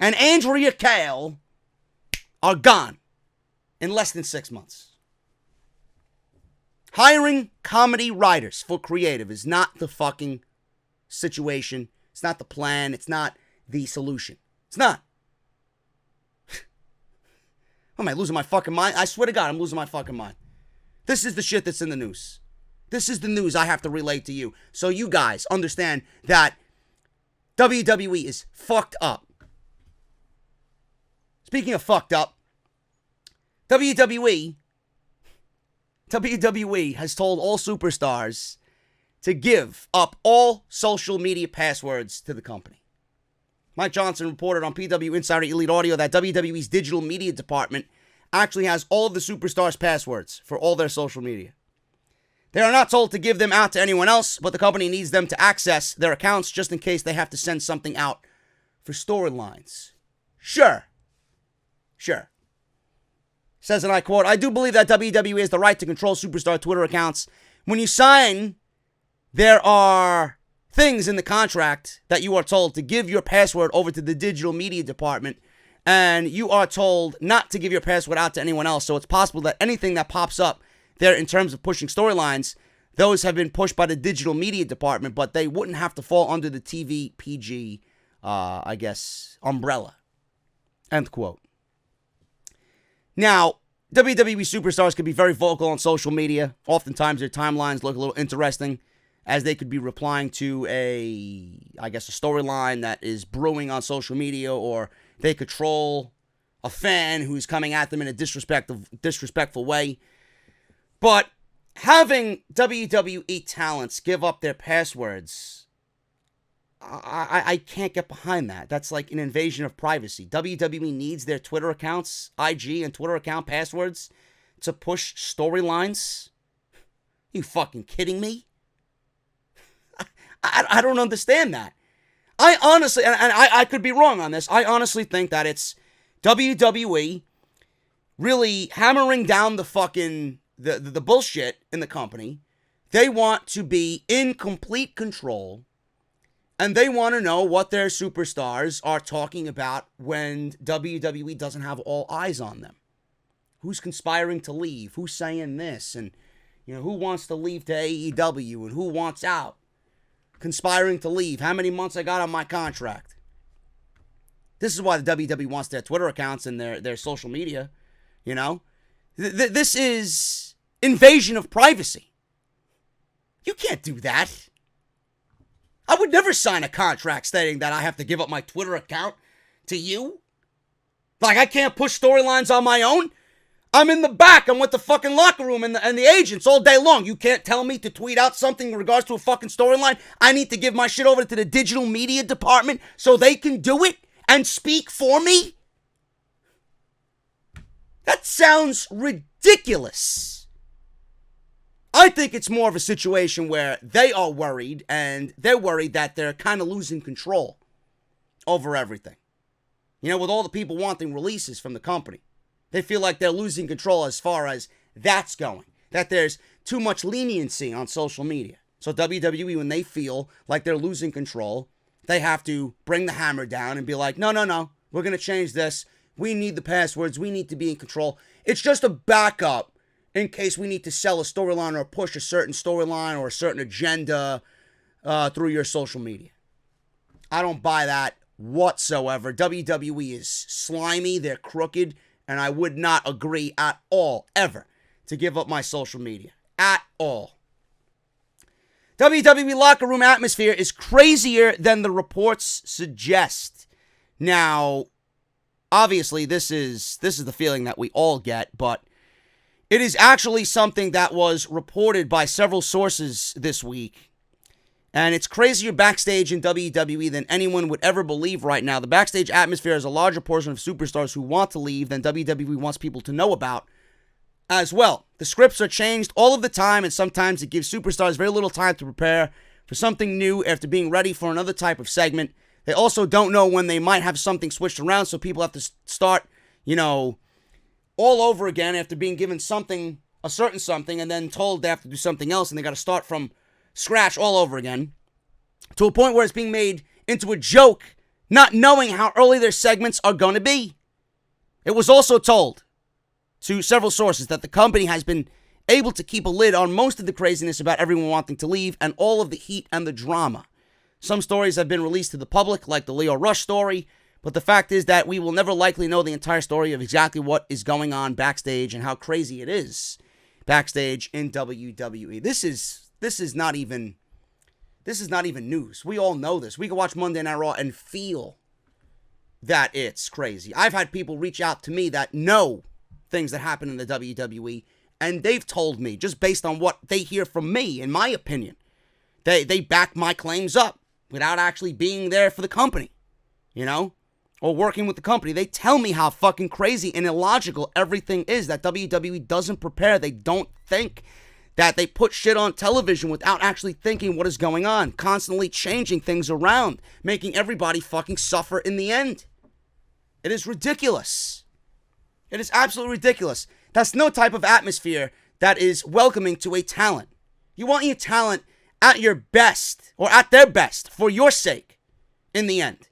and Andrea Kael are gone in less than 6 months. Hiring comedy writers for creative is not the fucking situation. It's not the plan. It's not the solution. It's not. Am I losing my fucking mind? I swear to God, I'm losing my fucking mind. This is the shit that's in the news. This is the news I have to relate to you, so you guys understand that WWE is fucked up. Speaking of fucked up, WWE has told all superstars to give up all social media passwords to the company. Mike Johnson reported on PW Insider Elite Audio that WWE's digital media department actually has all of the superstars' passwords for all their social media. They are not told to give them out to anyone else, but the company needs them to access their accounts just in case they have to send something out for storylines. Sure. Says, and I quote, I do believe that WWE has the right to control superstar Twitter accounts. When you sign, there are things in the contract that you are told to give your password over to the digital media department, and you are told not to give your password out to anyone else. So it's possible that anything that pops up there in terms of pushing storylines, those have been pushed by the digital media department, but they wouldn't have to fall under the TV PG, umbrella. End quote. Now, WWE superstars can be very vocal on social media. Oftentimes, their timelines look a little interesting, as they could be replying to a storyline that is brewing on social media, or they could troll a fan who's coming at them in a disrespectful way. But having WWE talents give up their passwords, I can't get behind that. That's like an invasion of privacy. WWE needs their Twitter accounts, IG and Twitter account passwords to push storylines. You fucking kidding me? I don't understand that. I honestly, and I could be wrong on this, I honestly think that it's WWE really hammering down the fucking, the bullshit in the company. They want to be in complete control, and they want to know what their superstars are talking about when WWE doesn't have all eyes on them. Who's conspiring to leave? Who's saying this? And, who wants to leave to AEW and who wants out? Conspiring to leave. How many months I got on my contract? This is why the WWE wants their Twitter accounts and their social media. This is invasion of privacy. You can't do that. I would never sign a contract stating that I have to give up my Twitter account to you. Like, I can't push storylines on my own. I'm in the back. I'm with the fucking locker room and the agents all day long. You can't tell me to tweet out something in regards to a fucking storyline. I need to give my shit over to the digital media department so they can do it and speak for me? That sounds ridiculous. I think it's more of a situation where they are worried, and they're worried that they're kind of losing control over everything. With all the people wanting releases from the company. They feel like they're losing control as far as that's going. That there's too much leniency on social media. So WWE, when they feel like they're losing control, they have to bring the hammer down and be like, no, we're going to change this. We need the passwords. We need to be in control. It's just a backup in case we need to sell a storyline or push a certain storyline or a certain agenda through your social media. I don't buy that whatsoever. WWE is slimy. They're crooked. And I would not agree at all, ever, to give up my social media. At all. WWE locker room atmosphere is crazier than the reports suggest. Now, obviously, this is the feeling that we all get, but it is actually something that was reported by several sources this week. And it's crazier backstage in WWE than anyone would ever believe right now. The backstage atmosphere has a larger portion of superstars who want to leave than WWE wants people to know about as well. The scripts are changed all of the time, and sometimes it gives superstars very little time to prepare for something new after being ready for another type of segment. They also don't know when they might have something switched around, so people have to start, all over again after being given something, a certain something, and then told they have to do something else, and they got to start from scratch all over again, to a point where it's being made into a joke, not knowing how early their segments are going to be. It was also told to several sources that the company has been able to keep a lid on most of the craziness about everyone wanting to leave and all of the heat and the drama. Some stories have been released to the public, like the Lio Rush story, but the fact is that we will never likely know the entire story of exactly what is going on backstage and how crazy it is backstage in WWE. This is not even news. We all know this. We can watch Monday Night Raw and feel that it's crazy. I've had people reach out to me that know things that happen in the WWE, and they've told me, just based on what they hear from me, in my opinion, they back my claims up without actually being there for the company, or working with the company. They tell me how fucking crazy and illogical everything is, that WWE doesn't prepare. They don't think, that they put shit on television without actually thinking what is going on, constantly changing things around, making everybody fucking suffer in the end. It is ridiculous. It is absolutely ridiculous. That's no type of atmosphere that is welcoming to a talent. You want your talent at your best, or at their best, for your sake, in the end.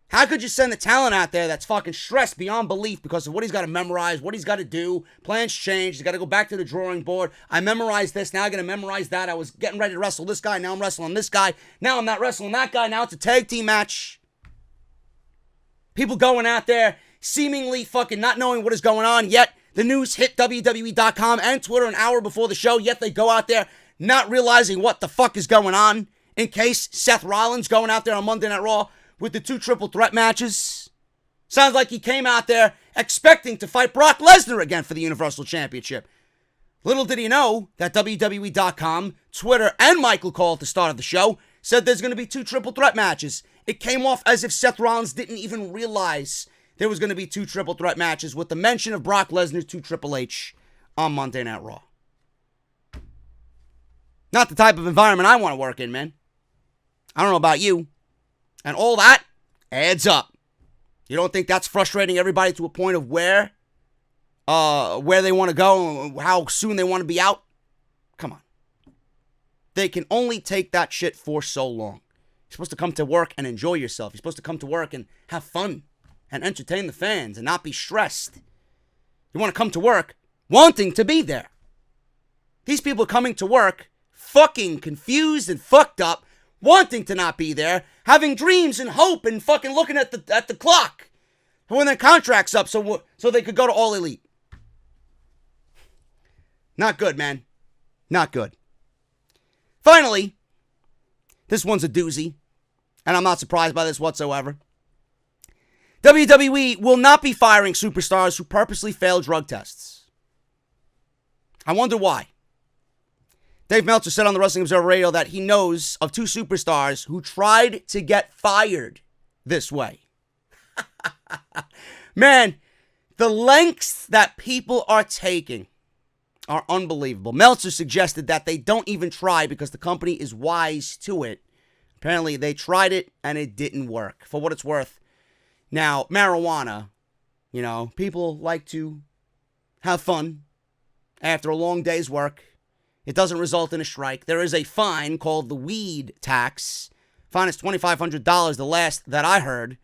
How could you send the talent out there that's fucking stressed beyond belief because of what he's got to memorize, what he's got to do, plans change, he's got to go back to the drawing board. I memorized this, now I got to memorize that. I was getting ready to wrestle this guy, now I'm wrestling this guy. Now I'm not wrestling that guy, now it's a tag team match. People going out there seemingly fucking not knowing what is going on, yet the news hit WWE.com and Twitter an hour before the show, yet they go out there not realizing what the fuck is going on, in case Seth Rollins going out there on Monday Night Raw with the 2 triple threat matches. Sounds like he came out there expecting to fight Brock Lesnar again for the Universal Championship. Little did he know that WWE.com, Twitter, and Michael Cole at the start of the show said there's going to be 2 triple threat matches. It came off as if Seth Rollins didn't even realize there was going to be 2 triple threat matches with the mention of Brock Lesnar to Triple H on Monday Night Raw. Not the type of environment I want to work in, man. I don't know about you. And all that adds up. You don't think that's frustrating everybody to a point of where they want to go and how soon they want to be out? Come on. They can only take that shit for so long. You're supposed to come to work and enjoy yourself. You're supposed to come to work and have fun and entertain the fans and not be stressed. You want to come to work wanting to be there. These people coming to work fucking confused and fucked up, wanting to not be there, having dreams and hope and fucking looking at the clock when their contract's up so they could go to All Elite. Not good, man. Not good. Finally, this one's a doozy, and I'm not surprised by this whatsoever. WWE will not be firing superstars who purposely fail drug tests. I wonder why. Dave Meltzer said on the Wrestling Observer Radio that he knows of 2 superstars who tried to get fired this way. Man, the lengths that people are taking are unbelievable. Meltzer suggested that they don't even try because the company is wise to it. Apparently, they tried it and it didn't work. For what it's worth, now, marijuana, people like to have fun after a long day's work. It doesn't result in a strike. There is a fine called the weed tax. Fine is $2,500, the last that I heard.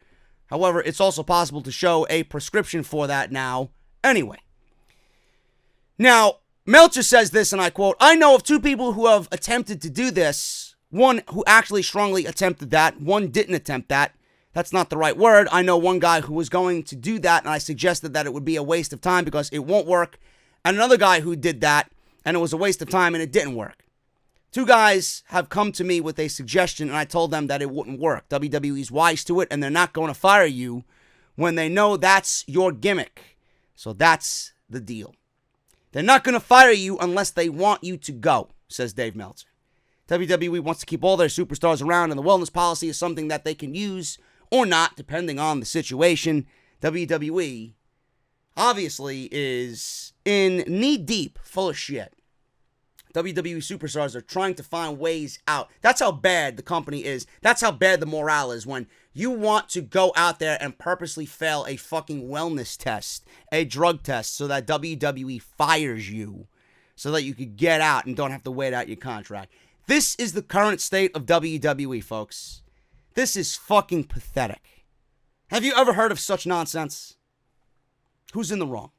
However, it's also possible to show a prescription for that now. Anyway. Now, Meltzer says this, and I quote, "I know of 2 people who have attempted to do this. One who actually strongly attempted that. One didn't attempt that. That's not the right word. I know one guy who was going to do that, and I suggested that it would be a waste of time because it won't work. And another guy who did that, and it was a waste of time, and it didn't work. 2 guys have come to me with a suggestion, and I told them that it wouldn't work. WWE's wise to it, and they're not going to fire you when they know that's your gimmick. So that's the deal. They're not going to fire you unless they want you to go," says Dave Meltzer. WWE wants to keep all their superstars around, and the wellness policy is something that they can use or not, depending on the situation. WWE obviously is in knee-deep full of shit. WWE superstars are trying to find ways out. That's how bad the company is. That's how bad the morale is when you want to go out there and purposely fail a fucking wellness test, a drug test, so that WWE fires you, so that you could get out and don't have to wait out your contract. This is the current state of WWE, folks. This is fucking pathetic. Have you ever heard of such nonsense? Who's in the wrong?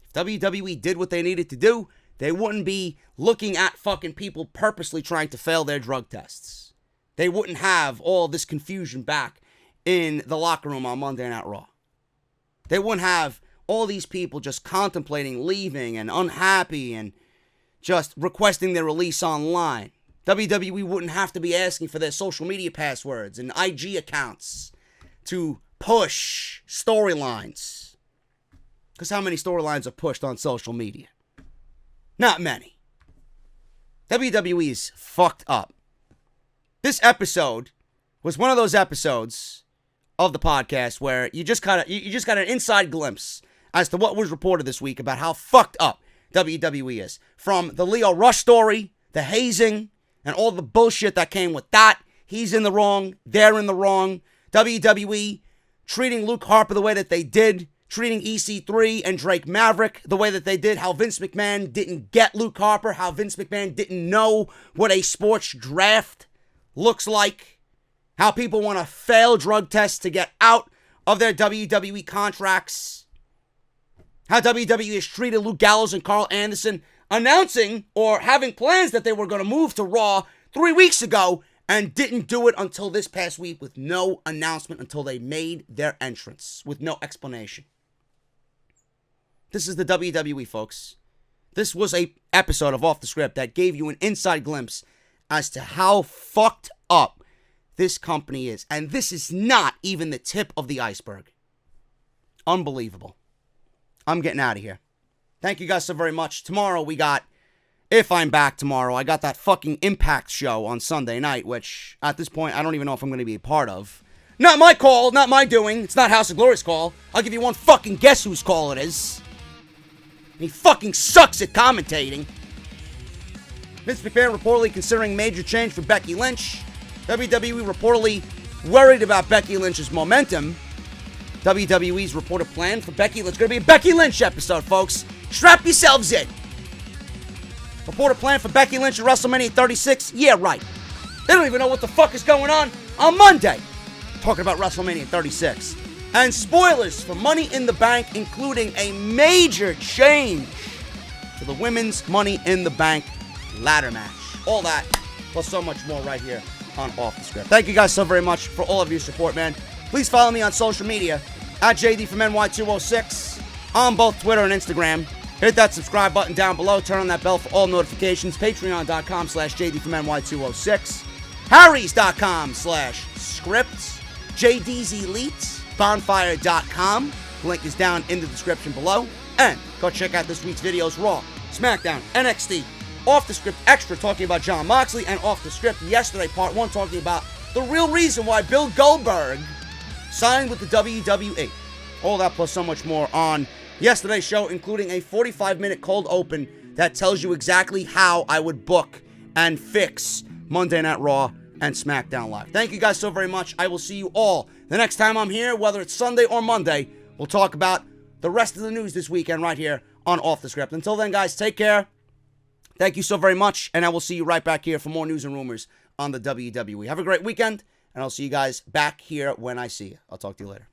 If WWE did what they needed to do, they wouldn't be looking at fucking people purposely trying to fail their drug tests. They wouldn't have all this confusion back in the locker room on Monday Night Raw. They wouldn't have all these people just contemplating leaving and unhappy and just requesting their release online. WWE wouldn't have to be asking for their social media passwords and IG accounts to push storylines. Because how many storylines are pushed on social media? Not many. WWE is fucked up. This episode was one of those episodes of the podcast where you just got an inside glimpse as to what was reported this week about how fucked up WWE is. From the Lio Rush story, the hazing, and all the bullshit that came with that. He's in the wrong. They're in the wrong. WWE treating Luke Harper the way that they did. Treating EC3 and Drake Maverick the way that they did. How Vince McMahon didn't get Luke Harper. How Vince McMahon didn't know what a sports draft looks like. How people want to fail drug tests to get out of their WWE contracts. How WWE has treated Luke Gallows and Carl Anderson, announcing or having plans that they were going to move to Raw 3 weeks ago and didn't do it until this past week with no announcement until they made their entrance with no explanation. This is the WWE, folks. This was a episode of Off the Script that gave you an inside glimpse as to how fucked up this company is. And this is not even the tip of the iceberg. Unbelievable. I'm getting out of here. Thank you guys so very much. Tomorrow we got, if I'm back tomorrow, I got that fucking Impact show on Sunday night, which at this point I don't even know if I'm going to be a part of. Not my call, not my doing. It's not House of Glory's call. I'll give you one fucking guess whose call it is. He fucking sucks at commentating. Vince McMahon reportedly considering major change for Becky Lynch. WWE reportedly worried about Becky Lynch's momentum. WWE's reported plan for Becky Lynch. It's going to be a Becky Lynch episode, folks. Strap yourselves in. Reported plan for Becky Lynch at WrestleMania 36. Yeah, right. They don't even know what the fuck is going on Monday. Talking about WrestleMania 36. And spoilers for Money in the Bank, including a major change to the women's Money in the Bank ladder match. All that, plus so much more right here on Off the Script. Thank you guys so very much for all of your support, man. Please follow me on social media at JD from NY206 on both Twitter and Instagram. Hit that subscribe button down below. Turn on that bell for all notifications. Patreon.com/JD from NY206. Harrys.com/script. JD's Elite. Bonfire.com. The link is down in the description below. And go check out this week's videos: Raw, SmackDown, NXT, Off the Script Extra talking about Jon Moxley, and Off the Script yesterday, Part 1, talking about the real reason why Bill Goldberg signed with the WWE. All that plus so much more on yesterday's show, including a 45-minute cold open that tells you exactly how I would book and fix Monday Night Raw and SmackDown Live. Thank you guys so very much. I will see you all the next time I'm here, whether it's Sunday or Monday. We'll talk about the rest of the news this weekend right here on Off the Script. Until then, guys, take care. Thank you so very much, and I will see you right back here for more news and rumors on the WWE. Have a great weekend, and I'll see you guys back here when I see you. I'll talk to you later.